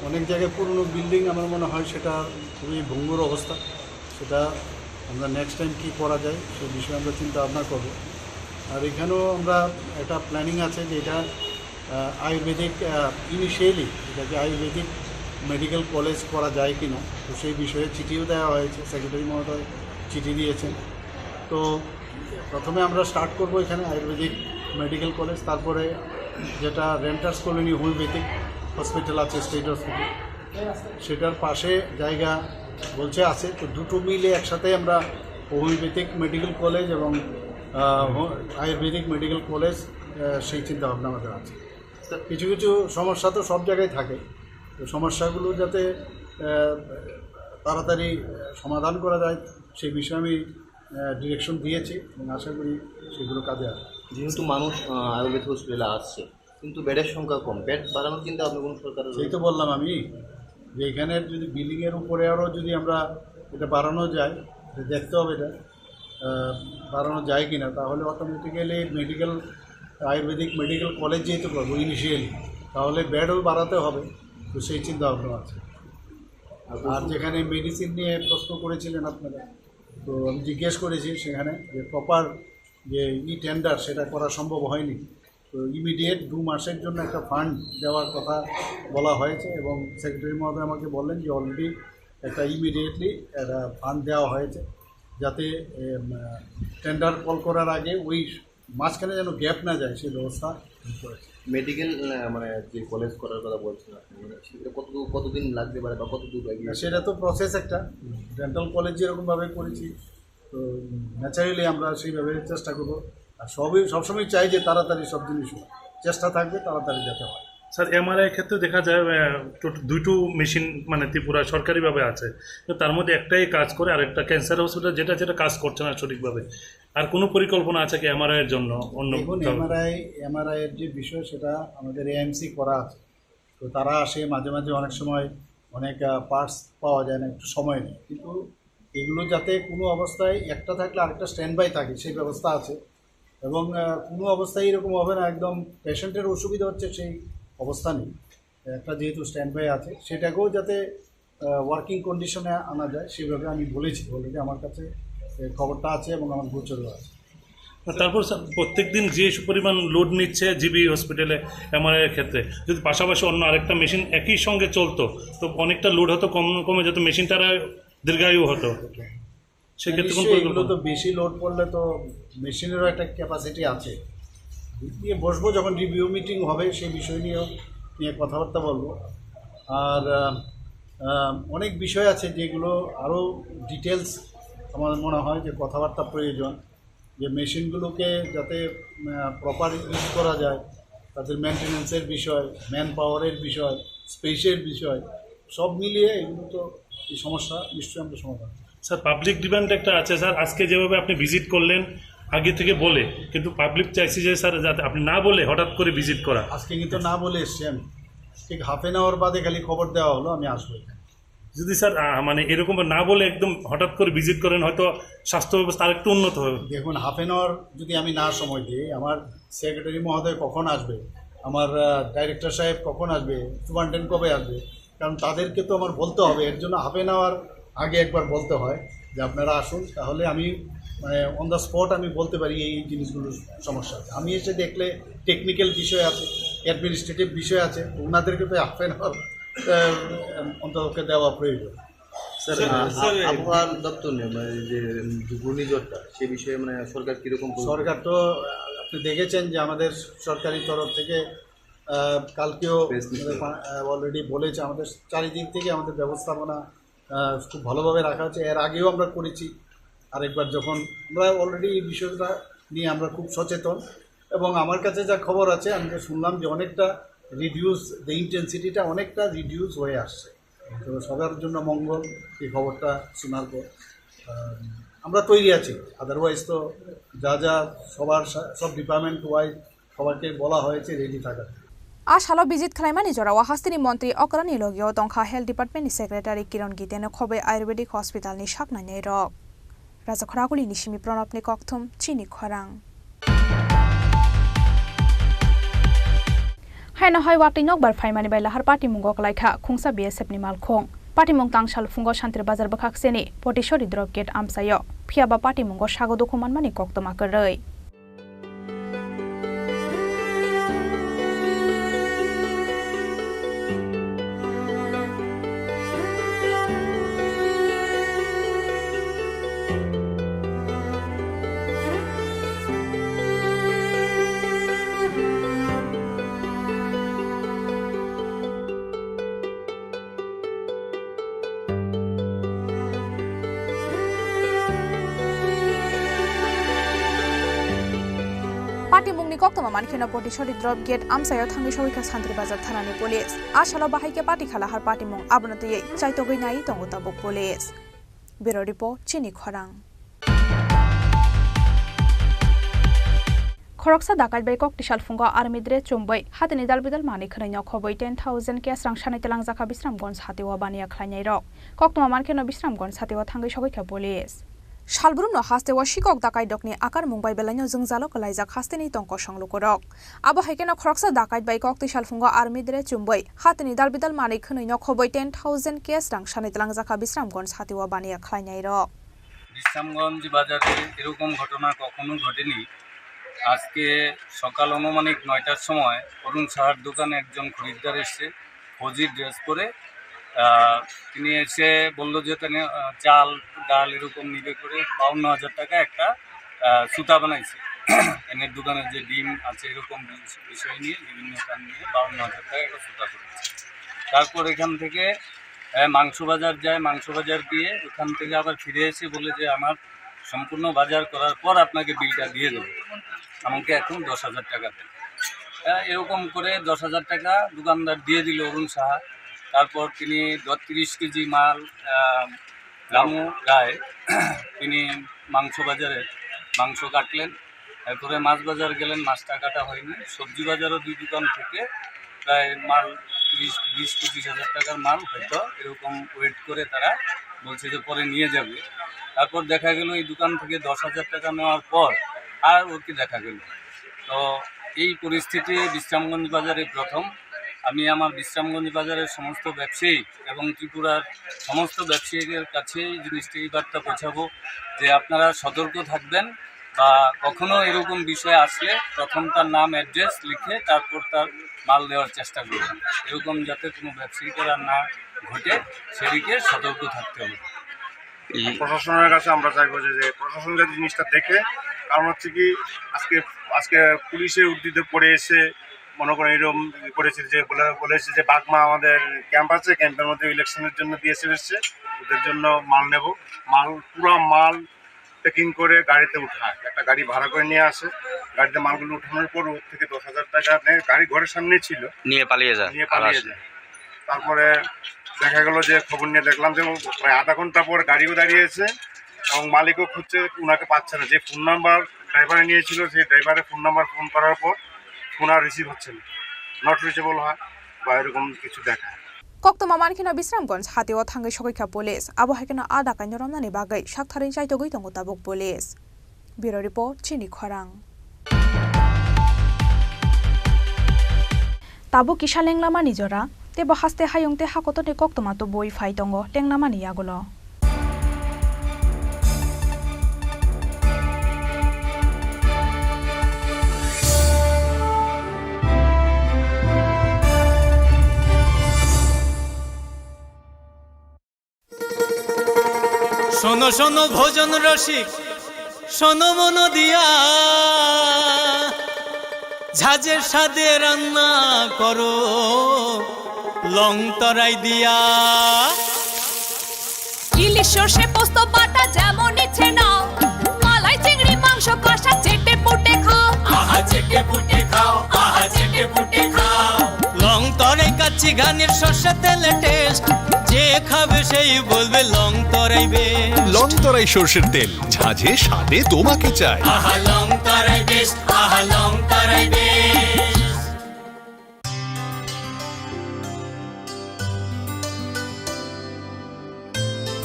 অনেক জায়গায় পুরনো বিল্ডিং আমার মনে হয় সেটা খুবই ভঙ্গুর অবস্থা, সেটা আমরা নেক্সট টাইম কী করা যায় সেই বিষয়ে আমরা চিন্তা ভাবনা করব। আর এখানেও আমরা একটা প্ল্যানিং আছে যে এটা আয়ুর্বেদিক ইনিশিয়ালি এটাকে আয়ুর্বেদিক মেডিকেল কলেজ করা যায় কি না, তো সেই বিষয়ে চিঠিও দেওয়া হয়েছে, সেক্রেটারি মহোদয় চিঠি দিয়েছেন। তো প্রথমে আমরা স্টার্ট করব এখানে আয়ুর্বেদিক মেডিকেল কলেজ, তারপরে যেটা রেন্টার্স কলোনি হোমিওপ্যাথিক হসপিটাল আছে স্টেট হসপিটাল, সেটার পাশে জায়গা বলছে আছে। তো দুটো মিলে একসাথে আমরা হোমিওপ্যাথিক মেডিকেল কলেজ এবং আয়ুর্বেদিক মেডিকেল কলেজ সেই চিন্তা ভাবনা আমাদের আছে। কিছু কিছু সমস্যা তো সব জায়গায় থাকে, তো সমস্যাগুলো যাতে তাড়াতাড়ি সমাধান করা যায় সেই বিষয়ে আমি ডিরেকশন দিয়েছি এবং আশা করি সেগুলো কাজে আসবে। যেহেতু মানুষ আয়ুর্বেদ হসপিটালে আসছে কিন্তু বেডের সংখ্যা কম, বেড বাড়ানোর কিন্তু আপনি কোনো সরকার সেই তো বললাম আমি যে এখানে যদি বিল্ডিংয়ের উপরে আরও যদি আমরা এটা বাড়ানো যায়, দেখতে হবে এটা বাড়ানো যায় কি না, তাহলে automatically medical Ayurvedic medical college যেহেতু করবো ইনিশিয়ালি, তাহলে বেডও বাড়াতে হবে। তো সেই চিন্তা ভাবনা আছে। আর যেখানে মেডিসিন নিয়ে প্রশ্ন করেছিলেন আপনারা, তো আমি জিজ্ঞেস করেছি সেখানে যে প্রপার যে টেন্ডার সেটা করা সম্ভব হয়নি, তো ইমিডিয়েট 2 মাসের জন্য একটা ফান্ড দেওয়ার কথা বলা হয়েছে এবং সেক্রেটারি মহোদয় আমাকে বললেন যে অলরেডি একটা ইমিডিয়েটলি একটা ফান্ড দেওয়া হয়েছে, যাতে টেন্ডার কল করার আগে ওই মাঝখানে যেন গ্যাপ না যায় সেই ব্যবস্থা করেছে। মেডিকেল মানে যে কলেজ করার কথা বলছেন আপনি, সেটা কতদিন লাগতে পারে বা কত দূর লাগবে? সেটা তো প্রসেস একটা, ডেন্টাল কলেজ যেরকমভাবে করেছি, তো ন্যাচারালি আমরা সেইভাবে চেষ্টা করবো। আর সবসময় চাই যে তাড়াতাড়ি সব জিনিস চেষ্টা থাকবে তাড়াতাড়ি যেতে হয়। স্যার এমআরআই ক্ষেত্রে দেখা যায় দুটো মেশিন মানে ত্রিপুরা সরকারিভাবে আছে, তো তার মধ্যে একটাই কাজ করে আর একটা ক্যান্সার হসপিটাল যেটা কাজ করছে না সঠিকভাবে। আর কোনো পরিকল্পনা আছে কি এমআরআইয়ের জন্য? অন্য এমআরআইয়ের যে বিষয় সেটা আমাদের এএমসি করা আছে, তো তারা আসে মাঝে মাঝে, অনেক সময় অনেক পার্টস পাওয়া যায় না, একটু সময় নেই, কিন্তু এগুলো যাতে কোনো অবস্থায় একটা থাকলে আরেকটা স্ট্যান্ড বাই থাকে সেই ব্যবস্থা আছে। এবং কোনো অবস্থায় এরকম হবে না একদম পেশেন্টের অসুবিধা হচ্ছে সেই অবস্থা নেই, একটা যেহেতু স্ট্যান্ড বাই আছে সেটাকেও যাতে ওয়ার্কিং কন্ডিশনে আনা যায় সেভাবে আমি বলেছি অলরেডি, আমার কাছে খবরটা আছে এবং আমার গোচরও আছে। তারপর প্রত্যেক দিন যে পরিমাণ লোড নিচ্ছে জিবি হসপিটালে এমআরআইয়ের ক্ষেত্রে, যদি পাশাপাশি অন্য আরেকটা মেশিন একই সঙ্গে চলতো তো অনেকটা লোড হতো, কমে যেত, মেশিনটারা দীর্ঘায়ু হতো। সেক্ষেত্রে এগুলো তো বেশি লোড পড়লে তো মেশিনেরও একটা ক্যাপাসিটি আছে, নিয়ে বসবো যখন রিভিউ মিটিং হবে সেই বিষয় নিয়ে কথাবার্তা বলবো। আর অনেক বিষয় আছে যেগুলো আরও ডিটেলস আমার মনে হয় যে কথাবার্তা প্রয়োজন, যে মেশিনগুলোকে যাতে প্রপার ইউজ করা যায় তাদের মেনটেন্যান্সের বিষয়, ম্যান পাওয়ারের বিষয়, স্পেসের বিষয়, সব মিলিয়ে এগুলো তো এই সমস্যা নিশ্চয়ই আমরা সমাধান। স্যার পাবলিক ডিমান্ড একটা আছে স্যার, আজকে যেভাবে আপনি ভিজিট করলেন আগে থেকে বলে, কিন্তু পাবলিক চাইছে যে স্যার যাতে আপনি না বলে হঠাৎ করে ভিজিট করা। আজকে কিন্তু না বলে এসছি আমি, ঠিক হাফ অ্যান আওয়ার বাদে খালি খবর দেওয়া হলো আমি আসবো এখানে। যদি স্যার মানে এরকম না বলে একদম হঠাৎ করে ভিজিট করেন, হয়তো স্বাস্থ্য ব্যবস্থা আরেকটু উন্নত হবে। দেখুন, হাফ অ্যান আওয়ার যদি আমি না সময় দিই, আমার সেক্রেটারি মহোদয় কখন আসবে, আমার ডাইরেক্টর সাহেব কখন আসবে, সুপারিনটেন্ডেন্ট কবে আসবে, কারণ তাদেরকে তো আমার বলতে হবে। এর জন্য হাফ অ্যান আওয়ার আগে একবার বলতে হয় যে আপনারা আসুন, তাহলে আমি মানে অন দ্য স্পট আমি বলতে পারি এই জিনিসগুলোর সমস্যা আছে। আমি এসে দেখলে টেকনিক্যাল বিষয় আছে, অ্যাডমিনিস্ট্রেটিভ বিষয় আছে, ওনাদেরকে তো হাফ অ্যান আওয়ার অন্ততকে দেওয়া প্রয়োজন। স্যার আবহাওয়া দপ্তর মানে যে ঘূর্ণিঝড়টা সে বিষয়ে মানে সরকার কীরকম? সরকার তো আপনি দেখেছেন যে আমাদের সরকারি তরফ থেকে কালকেও অলরেডি বলেছে, আমাদের চারিদিক থেকে আমাদের ব্যবস্থাপনা খুব ভালোভাবে রাখা হচ্ছে। এর আগেও আমরা করেছি আরেকবার, যখন আমরা অলরেডি এই বিষয়টা নিয়ে আমরা খুব সচেতন, এবং আমার কাছে যা খবর আছে আমি শুনলাম যে অনেকটা রিডিউস, দ্য ইন্টেন্সিটিটা অনেকটা রিডিউস হয়ে আসছে। তো সবার জন্য মঙ্গল এই খবরটা শোনার পর আমরা তৈরি আছি। আদারওয়াইজ তো যা যা সব ডিপার্টমেন্ট ওয়াইজ সবাইকে বলা হয়েছে রেডি থাকার। আশালো বিজিত খালাইমানি জরাওয়া হাস্তিনি মন্ত্রী অকরানি লগিও দংখা হেলথ ডিপার্টমেন্টনি সেক্রেটারি কিরণ গীতেন খবে আयुर्वेदिक हस्पिटालनि साकनायनाय रक राजा खरागुलिनि सिमि प्रणबनि कक्थुम चिनि खरां हायना हाय वाटिनक बार फाइमानि बाय लाहार पार्टी मुंगक लाइखा खुंसा बीएसएफ नि मालखं पार्टी मुंग तांगसाल फुंगो शान्तिर बाजार बखाकसेनि पटिशरी द्रप गेट आमसायो फियाबा पार्टी मुंगो सागो दखुमानमानि कक्तमा कररै पार्टी मुंगनि कक्तमा मानखिना पटिशरी द्रप गेट आमसायो थांगै सौइखा सान्त्रि बाजार थानानि पुलिस आशालो बाहायके पार्टी खालाहार पार्टी मुंग आबनतयै चाइतगै नाय दंगो ताबुक पुलिस ब्यूरो रिपोर्ट चिनि खरां खरकसा दाकात बाय कक्तिसाल फुंगा आर्मिद्रे चुम्बै हातिनि दालबिदाल मानि खनायनाव खबै 10,000 केस रां सानै तेलांजाखा बिश्रामगन्ज हातेवा बानिया खलायनाय रक कक्तमा मानखिना बिश्रामगन्ज हातेवा थांगै सौइखा पुलिस शालब्रुमनो हास्तेवा शिকক दाकाय डकनि आकार मुंबाय बेलायनो जोंजालो कलायजाक हास्तेनि टंक संलुकरक आबो हायकेनो खरकसा दाकाय बाय कक्ति शालफुंगा आर्मिद्रे चुम्बै हातिनि दालबिदाल मानि खनैनो खबै 10,000 केस रां सानै तेलांजाखा बिश्रामगन्ज हातेवा बानिया खलायनाय रक বিশ্রামগঞ্জ বাজারে এরকম ঘটনা কখনো ঘটেনি। আজকে সকাল অনুমানিক 9টার সময় অরুণ সাহার দোকানে একজন খরিদ্দার এসে ফৌজি ড্রেস পরে তিনি এসে বলল যে চাল ডাল এরকম নিবে করে 52,000 টাকা একটা সুতা বানাইছে। এনের দোকানে যে ডিম আছে এরকম বিষয় নিয়ে বিভিন্ন কান নিয়ে 52,000 টাকা একটা সুতা করেছে। তারপর এখান থেকে মাংস বাজার যায়, মাংস বাজার দিয়ে ওখান থেকে আবার ফিরে এসে বলে যে আমার সম্পূর্ণ বাজার করার পর আপনাকে বিলটা দিয়ে দেবো, আমাকে এখন 10,000 টাকা দেন। এরকম করে 10,000 টাকা দোকানদার দিয়ে দিল অরুণ সাহা। তারপর তিনি 30 কেজি মাল রামু রায় তিনি মাংস বাজারে মাংস কাটলেন। এরপরে মাছ বাজার গেলেন, মাছটা কাটা হয়নি। সবজি বাজারও 2 দোকান থেকে প্রায় মাল 20-25,000 টাকার মাল হয়তো এরকম ওয়েট করে তারা বলছে যে পরে নিয়ে যাবে। তারপর দেখা গেল এই দোকান থেকে 10,000 টাকা নেওয়ার পর আর ওকে দেখা গেল। তো এই পরিস্থিতি বিশ্রামগঞ্জ বাজারে প্রথম। আমি আমার বিশ্রামগঞ্জ বাজারের সমস্ত ব্যবসায়ী এবং ত্রিপুরার সমস্ত ব্যবসায়ীদের কাছে এই জিনিসটা এই বার্তা পৌঁছাবো যে আপনারা সতর্ক থাকবেন, বা কখনো এরকম বিষয় আসলে প্রথম তার নাম অ্যাড্রেস লিখে তারপর তার মাল দেওয়ার চেষ্টা করবেন। এরকম যাতে কোনো ব্যবসায়ীদের আর না ঘটে সেদিকে সতর্ক থাকতে হবে। প্রশাসনের কাছে আমরা চাইবো যে প্রশাসন যদি জিনিসটা দেখে, কারণ হচ্ছে কি আজকে পুলিশের উদ্যোগে পড়ে এসে মনে করেন এরকম করেছে যে বলেছে যে বাগমা আমাদের ক্যাম্প আছে, ক্যাম্পের মধ্যে ইলেকশনের জন্য বিএসএফ এসছে, ওদের জন্য মাল নেব। পুরো মাল প্যাকিং করে গাড়িতে উঠায়, একটা গাড়ি ভাড়া করে নিয়ে আসে, গাড়িতে মালগুলো উঠানোর পর ওর থেকে 10,000 টাকা নেয়, গাড়ি ঘরের সামনে ছিল, নিয়ে পালিয়ে যায়। তারপরে দেখা গেল যে খবর নিয়ে দেখলাম যে প্রায় আধা ঘন্টা পর গাড়িও দাঁড়িয়েছে এবং মালিকও খুঁজছে, ওনাকে পাচ্ছে না। যে ফোন নাম্বার ড্রাইভারে নিয়েছিল সেই ড্রাইভারের ফোন নাম্বার ফোন করার পর ফোন আর রিসিভ হচ্ছে না, নট রিচেবল হয় বা এরকম কিছু দেখায়। Koktoma mankina Bisramgons hatio thangai sokika police abo hakina ada kain romnani bagai saktharin chaito goi tongo tabuk police. Bureau report Chini Khorang. Tabu kisha lenglama nijora tebo haste hayongte hakotote koktoma to boi phai tongo lenglama niyagulo. শোনো শোনো ভোজন রসিক, শোনো মন দিয়া, ঝাঁঝের স্বাদে রান্না করো লং তরাই দিয়া। ইলিশ সর্ষে পোস্ত বাটা যেমন ইচ্ছে নাও, মালাই চিংড়ি মাংস কষা চেটে পুটে খাও, আহা চেটে পুটে খাও, আহা চেটে পুটে খাও। লং তরাই কাচ্চি ঘানির সর্ষে তেলে টেস্ট, যে খাবে সেই বলবে লং তরাই বেশ। লং তরাই সর্ষের তেল, ঝাঁঝে স্বাদে তোমাকে চাই। আহা লং তরাই বেশ, আহা লং তরাই বেশ।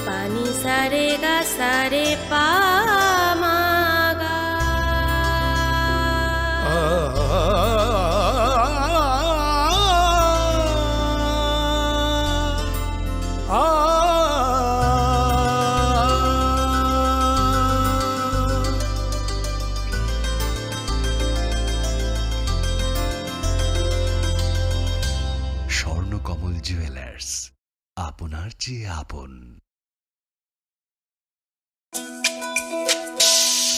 পানি সারে গা সারে পা মা গা। স্বর্ণকমল জুয়েলার্স, আপনার চেয়ে আপন।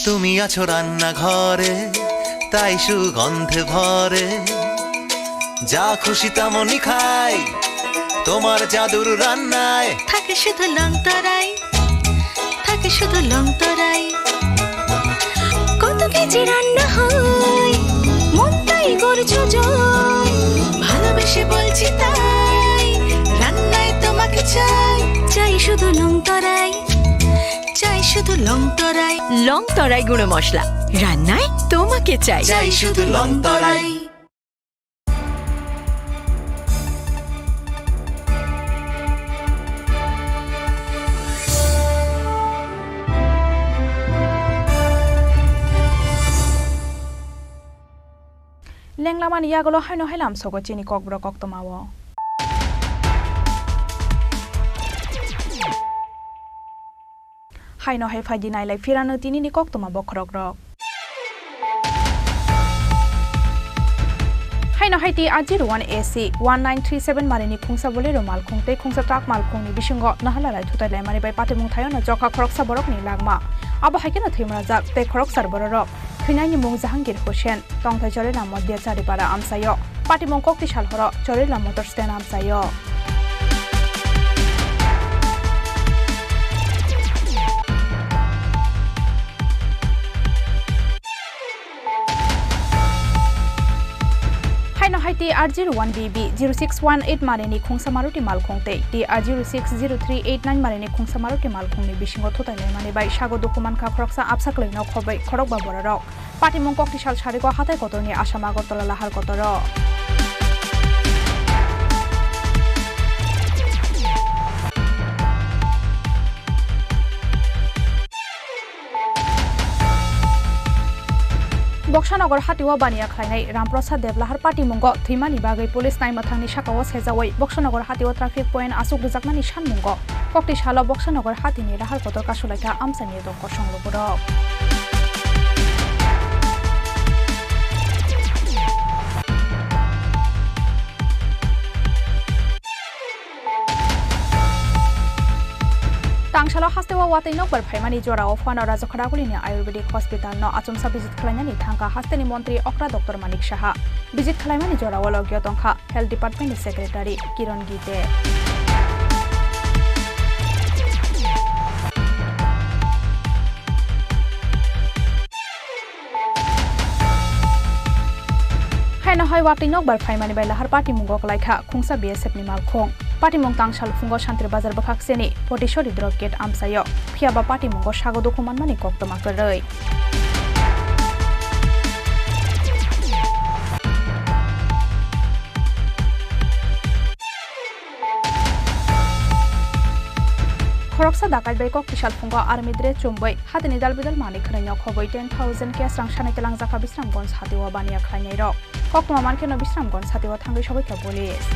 তুমি আছো রান্নাঘরে, তাই সুগন্ধে ভরে, যা খুশি তেমনই খাই, তোমার জাদুর রান্নায় থাকে শুধু লং তরাই, থাকে শুধু লং তরাই। কত কেজি রান্না হয়, মন তাই করছো জয়, ভালোবেসে বলছি তাই, রান্নায় তোমাকে চাই, চাই শুধু লং তরাই, চাই শুধু লং তরাই। লং তরাই গুঁড়ো মশলা, রান্নায় তোমাকে চাই, চাই শুধু লং তরাই। Lenglama niyagulo haino helam sogo chini kokbro koktomawo. Haino hai faji nai lai firano tini ni koktoma bokrok rok. Haino hai ti ajir 1AC 1937 marini khungsa bole romal khungte khungsa trak mal khungni bisingo nahala lai thutai lai mari bai patemung thayo na jokha khoroksa borok ni lagma. Abo haikena thimra jak te khorok sar borok. Khinaini mung Jahangir Hussein tongthai chorela modya charipara amsayo patimong kokti salhoro chorela motor stand amsayo. Haino haiti R01BB 0618 marini khungsa maruti malkhongte ti R060389 marini khungsa maruti malkhongni bisingo thotai lai mani bai sago dokuman kha khoroksa absaklei no khobai khorok ba borarok patimong kokti sal sariko hatai kotorni asama gotala lahar kotoro. Bokshanogor hatiwa baniya khlainai Ramprasad Devlahar Patimungo thimani bagai police nai mathangni sakawo sejawai Bokshanogor hatiwa traffic point asuk rijakmani sanmungo kokti shala Bokshanogor hatini rahar kotor kasulaika amsani dong kosanglopurok. Tangsalo hastewa watai nokbar phaimani jora ofano rajakharagulini Ayurvedic Hospital no achumsa visit khlainani thangka hasteni montri Okra Dr Manik Saha visit khlaimani jora walogyo tongkha Health Department Secretary Kiran Gite. hai watinok bar phaimani bai lahar party mungok laikha khungsa BSF ni malkhong party mung tangshal fungo shantir bazar bakhakseni potishori drug gate amsayo phiaba party mungo sago dokuman mani koktoma koroi Khoroksa dakai bai kok tisal fungo army dre chumbai hatini dalbidal mani khrainyo khoboi 10,000 ke asrang shanai telang jaka bisramgons hatiwa bania khlainai rok koktoma mankeno bisramgons hatiwa thangai sobai ka police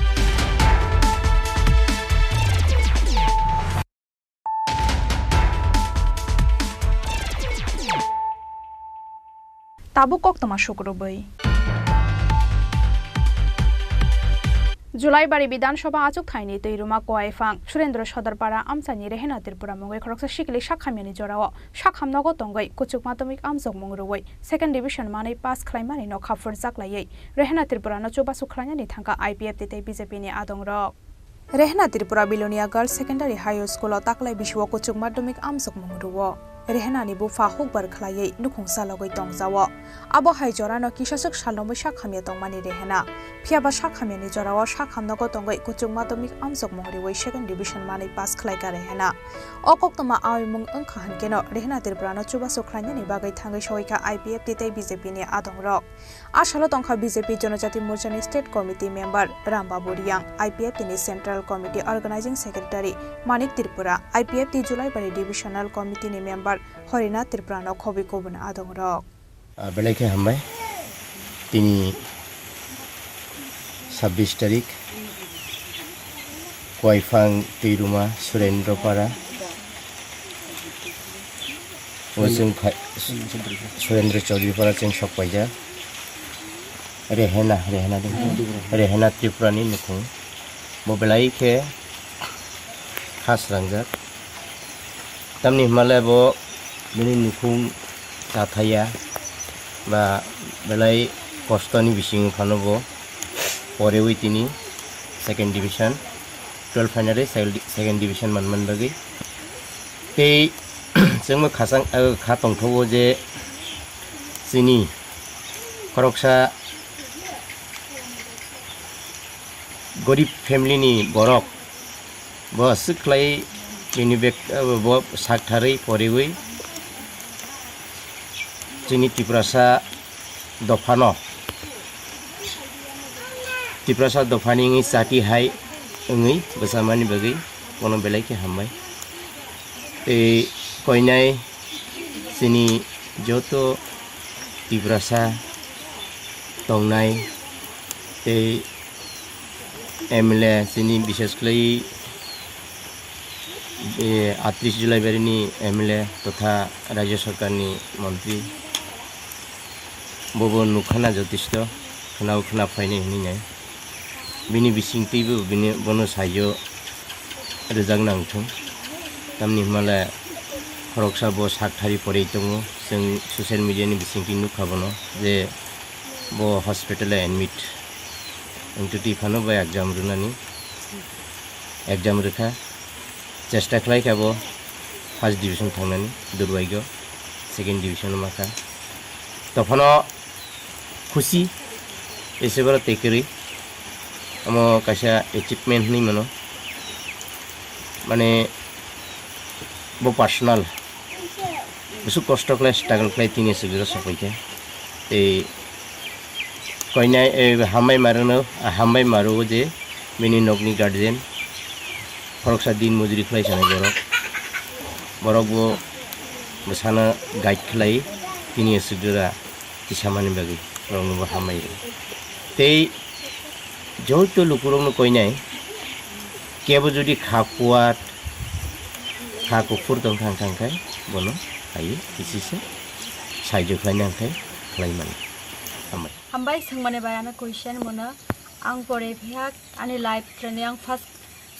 Tabu koktoma shukrubai Julai bari বিধানসভা আচুক থাইনি তৈরুমা কোয়াইফাং সুরেন্দ্র সদরপাড়া আমসানি রেহেনা ত্রিপুরা মঙ্গই খরকসা শিকলি শাখামিয়ানি জরাও শাখাম নগ তঙ্গই কুচুক মাধ্যমিক আমজক মংরুই সেকেন্ড ডিভিশন মাनै পাস খ্লাইমানি ন খাফর জাকলাयै রেহেনা ত্রিপুরা ন চোবাসু খ্লাইনানি থাঙ্কা IPF তে BJP ni adongrok Rehena Tripura Belonia girls secondary high school তাকলাই বিশু কুচুক মাধ্যমিক আমজক মংরুও Rehenani bu fahuk bar khlaiye nukhungsa logoi tongjawo abo hai jorano kisasuk salomoi sakhamya tongmani rehena phiaba sakhamya ni jorao sakhamnago tongoi kuchuk madhyamik amjok mohori wai second division mani pass khlaika rehena okoktoma awimung ongkha hankeno rehena tirprano chubasu khlainani bagai thangai soika IPF tei BJP ni adongrok asalo tongkha BJP jonojati morchani state committee member Rambabu Riang IPF ni central committee organizing secretary Manik Tripura IPF ti Julaibari divisional committee ni member হরিনা ত্রিপুরানো খবি কবন আদংরক বেলাইকে হামবাই তিনি 26 তারিখ কোয়াইফাং তিরুমা সুরেন্দ্রপাড়া ওজন সুরেন্দ্র চৌধুরীপাড়া চেং সপাইজা Rehena ত্রিপুরানি নুখুং বেলাইকে খাসরাंजाक tamni himalaya bo bini nukhung chathaya ba belai kostoni bising phano bo porewi tini second division 12 finale second division manman bagi tei jengmo khasang khatong thobo je sini koroksa gorib family ni borok bo siklai ini bek bo sakthari porewi chini tiprasa dofani ngi sati hai ngi besamani bagi kono belai ke hambai e koinai sini joto tiprasa tongnai e MLA sini bisesklai 38 जुलाई बारिनी MLA तथा राज्य सरकारनि मन्त्री बबो नुखाना जथेष्ट खोना फाइनाय हिनाय बिनि बिसिंथिबो बिनि बनो साइयो रोजां नांथों तामनि हिमालय खरकसा बो साकथारि परै दङ जों ससियेल मिडियानि बिसिंथि नुखाबनो जे बो हस्पिटाल एडमिट एंटुटि फानो बा एग्जाम रोखा চেষ্টা খালাইखाबो ফার্স্ট ডিভিশন थांनानै दुरबायगो सेकेंड डिविजन माखा तखनो खुशी एसेबार तेकरि आमो काशा अचिवमेंट नि मनो माने बो पर्सनल बिसु कष्ट क्लास स्ट्रगल क्लास तिनि सुबिदा सफैके ए कइनाय हामबाय मारो जे बिनि नगनि गार्जियन खरकसा दिन मजुरी खलाई जानाय borok bo besana guide khlai tini sudura tisamani bagi rong bo hamai tei joito lukurong no koinai kebo jodi khakuat khakufur dong thang kai bono ai kisise saijo khlaina kai khlai man hambai singmane bayana question mona ang pore bhiak ani live training ang first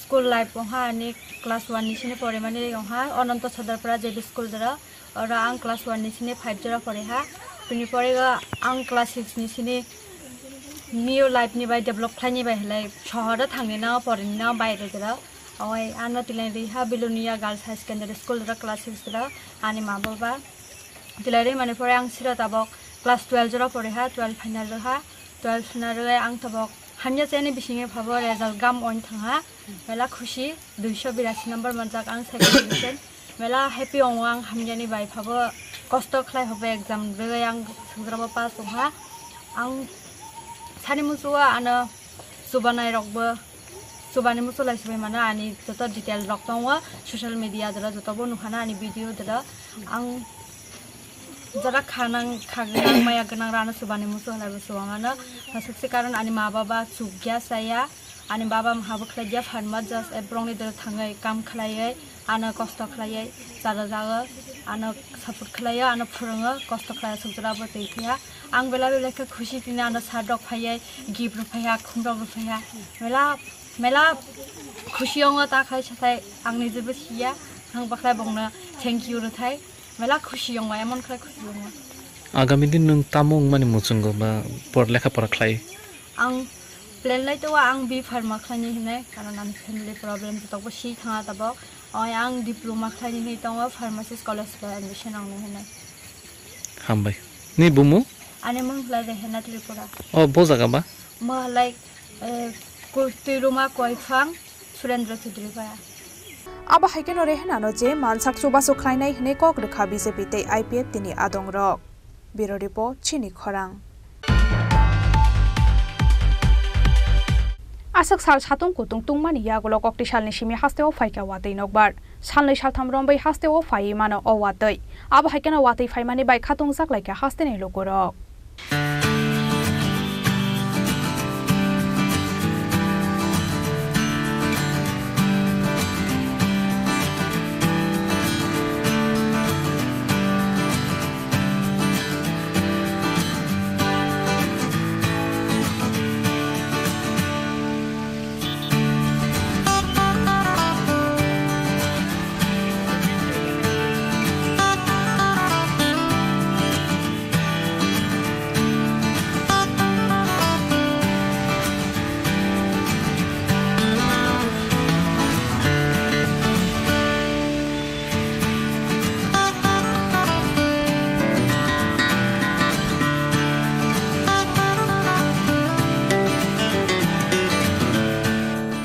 school life oha ani class 1 ni sine pore mane oha ananta sadarpara je school dara ora ang class 1 ni sine 5 jora pore ha pini pore ga ang class 6 ni sine new life ni bai develop khlani bai helai shohora thangni na pore na bai re dara oi anna tilai ri ha bilonia girls high secondary school dara class 6 dara ani ma baba tilai re mane pore ang sira tabok class 12 jora pore ha 12 final ha 12 नारे आं तबक हान्या चेने बिसिङे भाबो result गाम अन थाङा मेला खुशी 282 number मनजाक आं second division मेला happy अङ आं हान्यानि bye भाबो कष्ट खलाय होबे एग्जाम बेगे आं संग्राबो पास हा आं सानि मुसुआ आनो सुबानाय रकबो सुबानि मुसु लाइसबाय माने आनि जत डिटेल रक दङ ससियेल मिडिया जरा जतबो नुखाना आनि भिडिअ जरा आं जरा खागोनां माया गोनां रानो सुबानि मुसु हलायबो सुवाङानो सबसे कारण आनि मा बाबा सुग्या साया आनि बाबा माहाबो खलायदिया फानमा जास्ट एब्रंनि दर थाङै काम खलायै आनो कष्ट खलायै जारा जागो आनो सापर्ट खलायो आनो फोरोङो कष्ट खलाया सुजराबो दैथया आं बेला बेलाखौ खुशी दिना आनो सादक फायै गिफ्ट रुफाया खुमब्रा रुफाया मेला खुशियाव ताखाय साथाय आंनि जेबो सिया आं बाख्लाय बुंनो थेंक इउ रुथाय मेला खुशियाव एमन खलाय खुशियाव आगामी दिन नों तामुं माने मुचुंगो बा पर लेखा परा खलाय आं प्लेन लाइतो आं बि फार्मा खलायनि हिने कारण आं फेमिली प्रॉब्लम तबो सी थाङा तबो आं डिप्लोमा खलायनि हिने तङ फार्मासिस्ट कलेज बा एडमिशन आंनो हिने हामबाय नि बुमु आने मन खलाय दे हेना त्रिपुरा ओ बो जागा बा म लाइक कुर्तिरुमा कोइफां सुरेंद्र चौधरीबाया अब हाइकेन रेहनानो जे मानसाक सुबा सुख्लायनाय हने कक रेखा बीजेपी ते आईपीएफ तिनि आदं रक बिरो रिपोर्ट चिनि खरां आसक साल सातुं कुतुं तुंमानि यागुलो कक्ति सालनि सिमि हास्तेओ फाइका वातै नकबार सालनै सालथाम रम्बै हास्तेओ फाइ मानो अ वातै अब हाइकेन वातै फाइमानि बाय खातुं जाकलायका हास्तेनै लोगोरक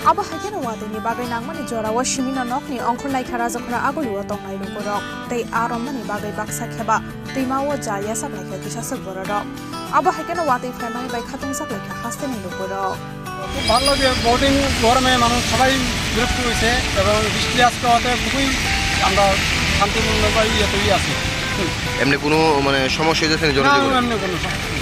अब हाइकेन वादैनि बागै नांमानि जराव सिमिना नकनि अंखुरलाय खारा जखरा आगलुवा तंनाय लोगोरक तै आरममानि बागै बाक्सा खेबा दैमाव जाया साबलायखा किसा सबरक अब हाइकेन वादै फायमानि बाय खातुं साबलायखा हास्तेनै लोगोरक খুব ভালো লাগে বোটিং গরমে মানুষ সবাই বিরক্ত হয়েছে এবং বৃষ্টি আজকে হতে খুবই আমরা শান্তিপূর্ণ বা ইয়েতেই আছি এমনি কোনো মানে সমস্যা হয়েছে জনজীবনে এমনি কোনো সমস্যা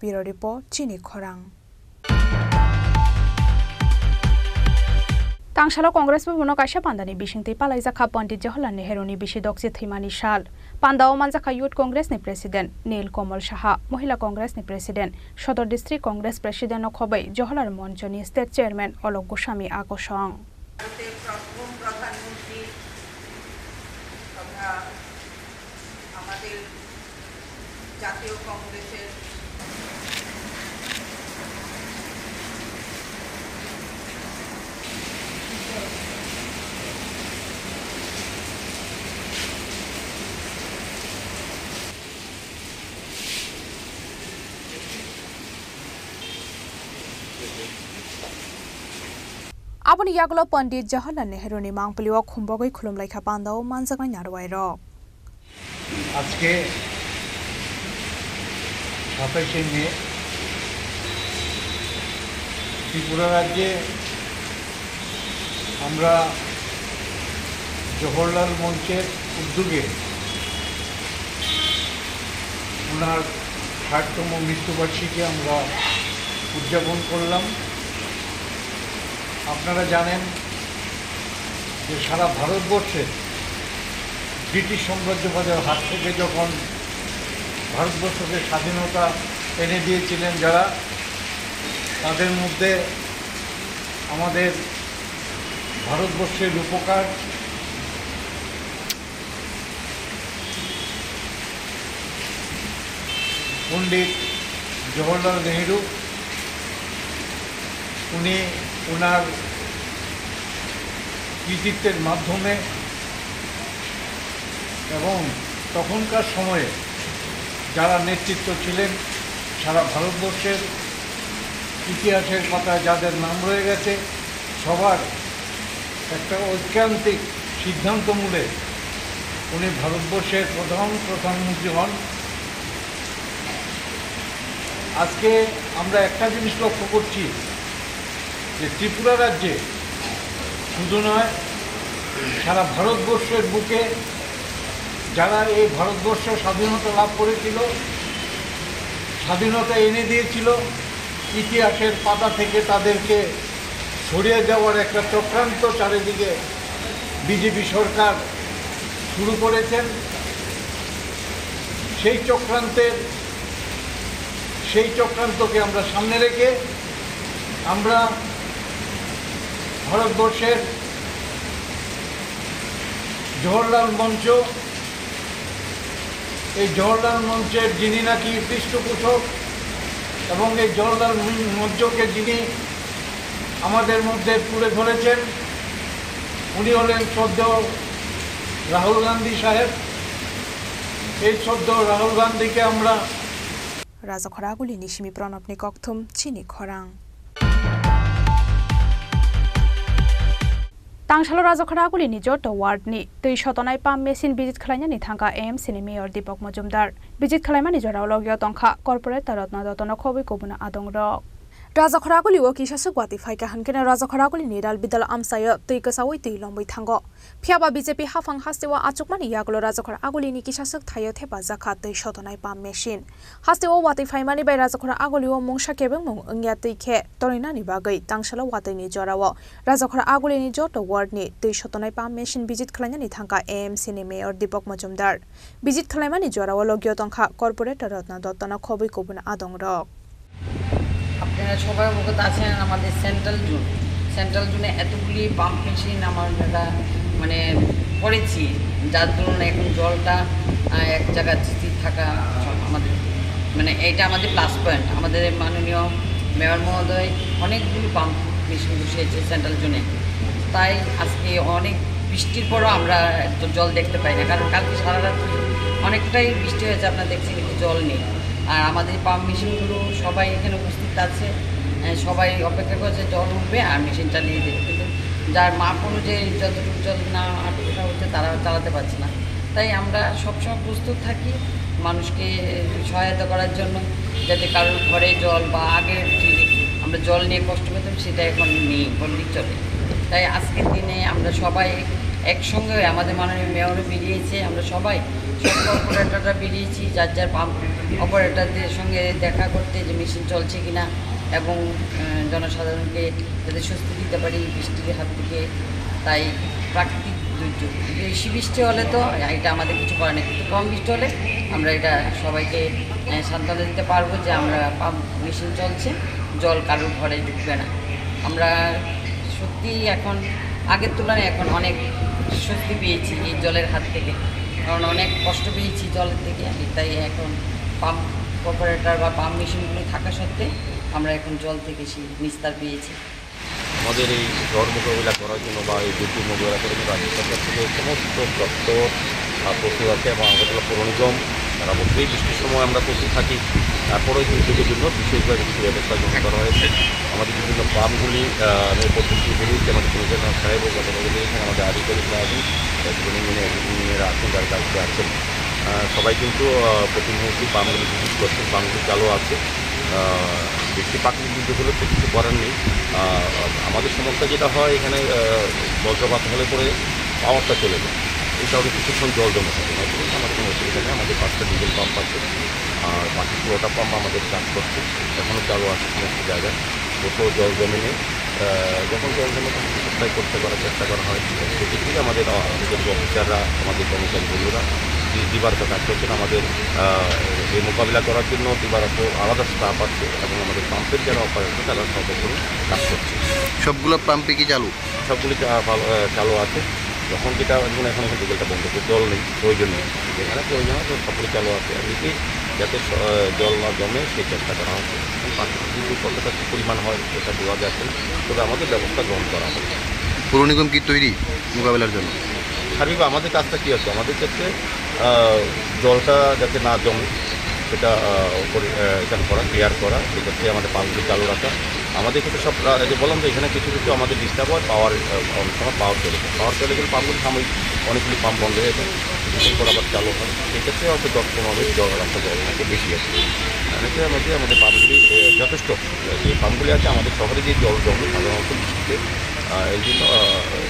Bureau Report Chini Khorang Tangshala Congress Buno Kaisha Pandani Bishingti Palaizaka Pandit Jawaharlal Nehru ni Bishi Doksi Thimani Shal Pandao Manjaka Youth Congress ni President Neil Komal Shaha Mohila Congress ni President Shodor District Congress President Okhobai Jawaharlal Moncho ni State Chairman Olok Goswami Akosong জাতীয় কংগ্রেসের Aboni Yagulo Pandit Jawaharlal Nehru ni Mangpaliwa Khumbogoi Khulumlaikha Pandao Manjakai Narwai Rok আজকে 27শে মে ত্রিপুরা রাজ্যে আমরা জওহরলাল মঞ্চের উদ্যোগে ওনার ৬০তম মৃত্যুবার্ষিকী আমরা উদযাপন করলাম। আপনারা জানেন যে সারা ভারতবর্ষে ব্রিটিশ সাম্রাজ্যবাদের হাত থেকে যখন ভারতবর্ষকে স্বাধীনতা এনে দিয়েছিলেন যারা, তাদের মধ্যে আমাদের ভারতবর্ষের রূপকার পণ্ডিত জওহরলাল নেহেরু, উনি ওনার কৃতিত্বের মাধ্যমে এবং তখনকার সময়ে যারা নেতৃত্ব ছিলেন সারা ভারতবর্ষের ইতিহাসের পাতায় যাদের নাম রয়ে গেছে, সবার একটা ঐকান্তিক সিদ্ধান্তমূলে উনি ভারতবর্ষের প্রথম প্রধানমন্ত্রী হন। আজকে আমরা একটা জিনিস লক্ষ্য করছি যে ত্রিপুরা রাজ্যে শুধু নয়, সারা ভারতবর্ষের বুকে যারা এই ভারতবর্ষ স্বাধীনতা লাভ করেছিল, স্বাধীনতা এনে দিয়েছিল, ইতিহাসের পাতা থেকে তাদেরকে সরিয়ে যাওয়ার একটা চক্রান্ত চারিদিকে বিজেপি সরকার শুরু করেছেন। সেই চক্রান্তকে আমরা সামনে রেখে আমরা ভারতবর্ষের জওহরলাল মঞ্চ, এই জওহরলাল মঞ্চের যিনি নাকি পৃষ্ঠপোষক এবং এই জওহরলাল মঞ্চকে যিনি আমাদের মধ্যে তুলে ধরেছেন, উনি হলেন শ্রদ্ধেয় রাহুল গান্ধী সাহেব। এই শ্রদ্ধেয় রাহুল গান্ধীকে আমরা রাজখরাগুলি নিশিমি প্রণবনি ককথুম চিনি খরাং तांगशालो राजखरागुली निजोट वार्डनि दै शतनाय पाम मेसिन बिजित खालायनायनि थांगा एएमसिनि मेयर दीपक मजुमदार बिजित खालायमानि जराव लगियो तंखा कर्पोरेट रत्न दत्तन खबि कबुना आदं रक राजखरागुली ओ किसासुक वाति फाइका हनकेना राजखरागुली निराल बिदल आमसाय तै कसावै तै लंबै थांगो फियाबा बीजेपी हाफां हास्तेवा आचुकमानि यागलो राजखरागुलिनि किसासुक थायो थेबा जाखा तै शतनाय पाम मेसिन हास्तेवा वाति फाइमानि बाय राजखरागुलिओ मुंसा केबें मुं अंगिया तैखे तरिनानि बागै तांगशालो वातैनि जराव राजखरागुलिनि जट वार्डनि तै शतनाय पाम मेसिन बिजित खालायनायनि थांगा एएमसिनि मेयर दीपक मजुमदार बिजित खालायमानि जराव लगियो तंखा कर्पोरेट रत्न दत्तन खबि कबुना आदं रक আপনারা সবাই অবগত আছেন আমাদের সেন্ট্রাল জোনে এতগুলি পাম্প মেশিন আমরা মানে করেছি, যার দরুন এখন জলটা এক জায়গায় স্থির থাকা আমাদের মানে এইটা আমাদের প্লাস পয়েন্ট। আমাদের মাননীয় মেয়র মহোদয় অনেকগুলি পাম্প মেশিন বসিয়েছে সেন্ট্রাল জোনে, তাই আজকে অনেক বৃষ্টির পরও আমরা জল দেখতে পাই না, কারণ কালকে সারা রাত অনেকটাই বৃষ্টি হয়েছে, আপনারা দেখছেন কিন্তু জল নেই। আর আমাদের পাম্প মেশিনগুলো সবাই এখানে উপস্থিত আছে, সবাই অপেক্ষা করছে জল উঠবে আর মেশিন চালিয়ে দেবে, কিন্তু যার মাপ অনুযায়ী যতটুকু জল না আটকা হচ্ছে তারা চালাতে পারছে না। তাই আমরা সবসময় প্রস্তুত থাকি মানুষকে সহায়তা করার জন্য, যাতে কারোর ঘরে জল বা আগের যে আমরা জল নিয়ে কষ্ট পেতাম সেটা এখন নেই বললেই চলে। তাই আজকের দিনে আমরা সবাই একসঙ্গে, আমাদের মাননীয় মেয়রও বেরিয়েছে, আমরা সবাই সব অপারেটররা বেরিয়েছি যার যার পাম্প অপারেটরদের সঙ্গে দেখা করতে যে মেশিন চলছে কিনা এবং জনসাধারণকে যাতে স্বস্তি দিতে পারি বৃষ্টির হাত থেকে। তাই প্রাকৃতিক দুর্যোগ বেশি বৃষ্টি হলে তো এটা আমাদের কিছু করে না, কিন্তু কম বৃষ্টি হলে আমরা এটা সবাইকে সান্ত্বনা দিতে পারবো যে আমরা পাম্প মেশিন চলছে, জল কারোর ঘরে ঢুকবে না। আমরা সত্যি এখন আগের তুলনায় এখন অনেক স্বস্তি পেয়েছি এই জলের হাত থেকে, কারণ অনেক কষ্ট পেয়েছি জলের থেকে। তাই এখন পাম্প অপারেটর বা পাম্প মেশিনগুলো থাকা সত্ত্বে আমরা এখন জল থেকে সেই নিস্তার পেয়েছি। আমাদের এই ঝড় মোকাবিলা করার জন্য বা এই দুর্যোগ মোকাবিলা করার জন্য রাজ্য সরকার থেকে সমস্ত দপ্তর প্রস্তুত আছে এবং আগরতলা পৌর নিগম তারা অবশ্যই বৃষ্টির সময় আমরা প্রস্তুত থাকি। তারপরেও দুর্যোগের জন্য বিশেষভাবে কিছু ব্যবস্থা গ্রহণ করা হয়েছে। আমাদের বিভিন্ন পাম্পগুলি পদ্ধতিগুলি আমাদের কমিশনার সাহেব ও গতকাল আমাদের আধিকারিকরা আছেন, ইঞ্জিনিয়াররা আছেন, যার কাজে আছেন, সবাই কিন্তু প্রতিনিয়তই পাম্পগুলি ভিজিট করছেন, পাম্পগুলি চালু আছে। বেশি প্রাকৃতিক দুর্যোগ হলে তো কিছু করার নেই। আমাদের সমস্যা যেটা হয় এখানে বজ্রপাত হলে পরে পাওয়ারটা চলে যায়, এই কারণে কিছুক্ষণ জল জমে থাকে না, আমাদের কোনো অসুবিধা নেই। আমাদের 5টা ডিজেল পাম্প আছে আর বাকি 16টা পাম্প আমাদের কাজ করছে, এখনও চালু আছে সমস্ত জায়গায়, কোথাও জল জমে নেই। যখন জল জমে তখন চেষ্টা করার চেষ্টা করা হয়, সেক্ষেত্রে আমাদের অফিসাররা, আমাদের কর্মচারী বন্ধুরা দিবারত কাজ করছেন। আমাদের এই মোকাবিলা করার জন্য দিবারত আলাদা স্টাফ আছে এবং আমাদের পাম্পের যারা অপারেটর তারা সর্বোপরি কাজ করছে। সবগুলো পাম্পে কি চালু? সবগুলি চালু আছে। যখন যেটা এখন এখানে বিকেলটা বন্ধ করে জল নেই, প্রয়োজন নেই, যেখানে প্রয়োজন হয় সবগুলি চালু আছে। এদিকে যাতে জল না জমে সেই চেষ্টা করা হচ্ছে। যদি কতটা পরিমাণ হয় সেটা বোঝা যাচ্ছে, তবে আমাদের ব্যবস্থা গ্রহণ করা হবে। পৌর নিগম কি তৈরি মোকাবেলার জন্য? সার্বিক আমাদের কাজটা কী আছে, আমাদের ক্ষেত্রে জলটা যাতে না জমে সেটা এখানে করা, ক্লিয়ার করা, সেক্ষেত্রে আমাদের পাম্পগুলি চালু রাখা। আমাদের ক্ষেত্রে সব যে বললাম যে এখানে কিছু কিছু আমাদের ডিস্টার্ব হয়, অনেক সময় পাওয়ার চলে গেলে পাম্পগুলি সাময়িক অনেকগুলি পাম্প বন্ধ হয়ে যায়, কিছুক্ষণ পর আবার চালু হয়। সেক্ষেত্রে হয়তো 10-15 জল রাখা জল থাকে বেশি আছে। অনেকের মধ্যে আমাদের পাম্পগুলি যথেষ্ট, যে পাম্পগুলি আছে আমাদের শহরে যে জল জমে সাধারণত বৃষ্টিতে, এই জন্য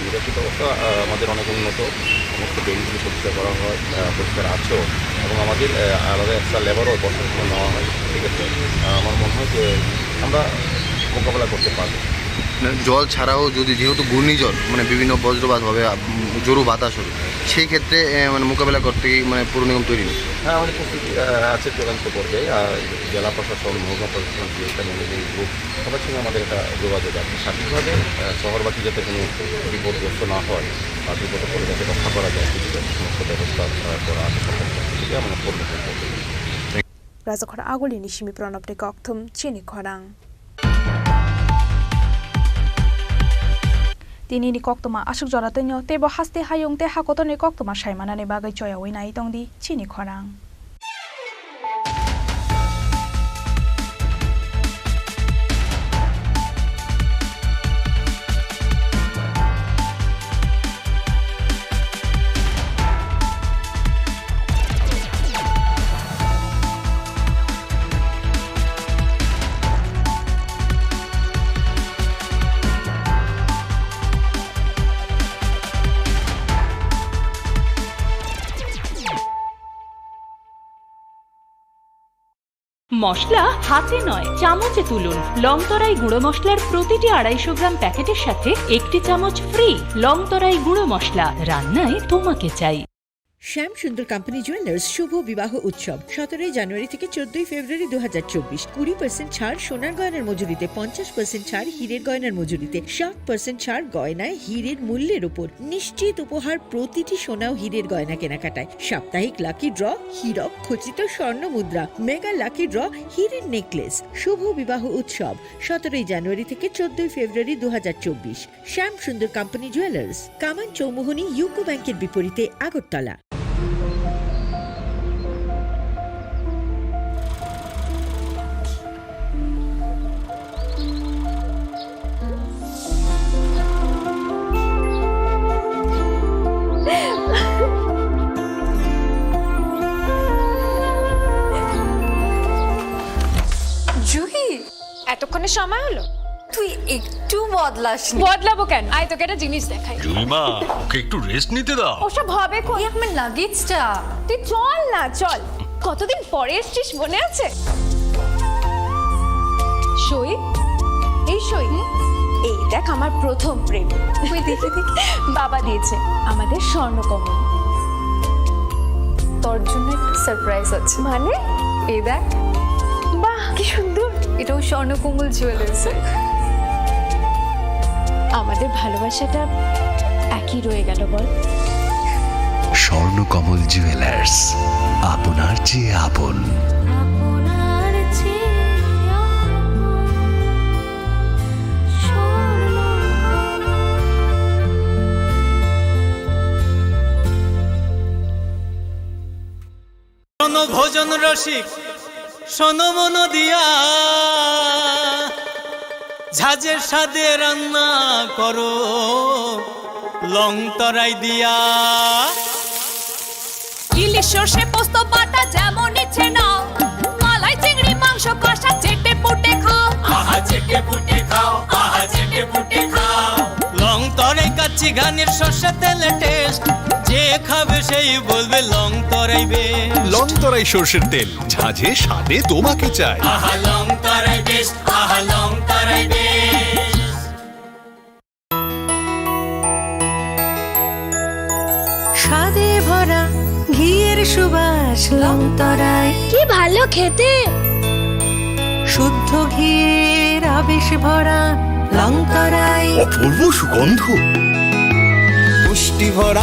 নিরাপত্তা ব্যবস্থা আমাদের অনেক উন্নত। সমস্ত ড্রেনগুলি পরিষ্কার করা হয়, পরিষ্কার আছেও, এবং আমাদের আলাদা একটা লেবারও বছর সময় নেওয়া হয়। সেক্ষেত্রে আমার মনে হয় যে আমরা মোকাবেলা করতে পারবো। জল ছাড়াও যদি যেহেতু ঘূর্ণিঝড় মানে বিভিন্ন বজ্রপাত হবে, জোরু বাতাস হবে, সেই ক্ষেত্রে মানে মোকাবেলা করতে মানে পৌর নিগম তৈরি নেই? হ্যাঁ, আমাদের প্রস্তুতি আছে চূড়ান্ত পর্যায়ে। জেলা প্রশাসন, মহকুমা প্রশাসন, জিএসটা ম্যানেজিং গ্রুপ সবার সঙ্গে আমাদের একটা যোগাযোগ আছে। সার্বিকভাবে শহরবাসী যাতে কোনো বিপদগ্রস্ত না হয় বা বিপদে পড়ে যাতে রক্ষা করা যায়, সমস্ত ব্যবস্থা করা আছে সরকার থেকে আমরা পরিবেশন করতে। রাজখরা আগলি নিশিমি প্রণব টেক অক্থম চিনি খরাং তিনি ni koktoma asuk jora tenyo tebo haste hayung te hakotoni koktoma saimana ne bagai choya oi nai tongdi chini khorang মশলা হাতে নয় চামচে তুলুন। লংতরাই গুঁড়ো মশলার প্রতিটি 250 গ্রাম প্যাকেটের সাথে 1টি চামচ ফ্রি। লংতরাই গুঁড়ো মশলা, রান্নায় তোমাকে চাই। শ্যাম সুন্দর কোম্পানি জুয়েলার্স শুভ বিবাহ উৎসব 17 জানুয়ারি থেকে 14 ফেব্রুয়ারি 2024। 20% ছাড় সোনার গয়নার মজুরিতে, 50% ছাড় হীরের গয়নার মজুরিতে, 60% ছাড় গয়নায় হীরের মূল্যের উপর। নিশ্চিত উপহার প্রতিটি সোনা ও হীরের গয়না কেনাকাটায়। সাপ্তাহিক লাকি ড্র, হীরক খচিত স্বর্ণ মুদ্রা, মেগা লাকি ড্র, হীরের নেকলেস। শুভ বিবাহ উৎসব 17 জানুয়ারি থেকে 14 ফেব্রুয়ারি 2024। শ্যাম সুন্দর কোম্পানি জুয়েলার্স, কামান চৌমুহনী, ইউকো ব্যাংকের বিপরীতে, আগরতলা। জুহি, এতক্ষণে সময় হলো? তুই একটু বদলাবো কেন? আয় তোকে একটা জিনিস দেখাই। জুলিমা, ওকে একটু রেস্ট নিতে দাও। ওসব হবে কই, আমার লাগেজটা। তুই চল না, চল। কতদিন পরে এসছিস, মনে আছে? সই, এই সই, এই দেখ আমার প্রথম প্রেম। তুই দেখে বাবা দিয়েছে আমাদের স্বর্ণকমল। তোর জন্য একটা সারপ্রাইজ আছে। মানে? এই দেখ। বাহ, কি সুন্দর। এটাও স্বর্ণকমল জুয়েলার্স। আমাদের ভালোবাসাটা একই রয়ে গেল বল। স্বর্ণকমল জুয়েলার্স, আপনার চেয়ে আপন। ভোজন রসিক শোনো মন দিয়া, ঝাঁঝের সাদে রান্না করো লং তরাই দিয়া। ইলিশ সর্ষে পোস্ত বাটা যেমন ইচ্ছে নাও, মালাই চিংড়ি মাংস কষা চেটে পুটে খাও। আহা চেটে পুটে খাও, আহা চেটে পুটে খাও। লং তরাই কাচ্চি ঘানির সর্ষে তেলে টেস্ট, যে খাবে সেই বলবে লং তরাই বেশ। লং তরাই সর্ষের তেল, ঝাঁঝে স্বাদে তোমাকে চাই। আহা লং তরাই বেশ, আহা লং তরাই বেশ। স্বাদে ভরা ঘিয়ের সুবাস লংতরায় কি ভালো খেতে। শুদ্ধ ঘিয়ের আবেশ ভরা লংতরায় অপূর্ব সুগন্ধ পুষ্টি ভরা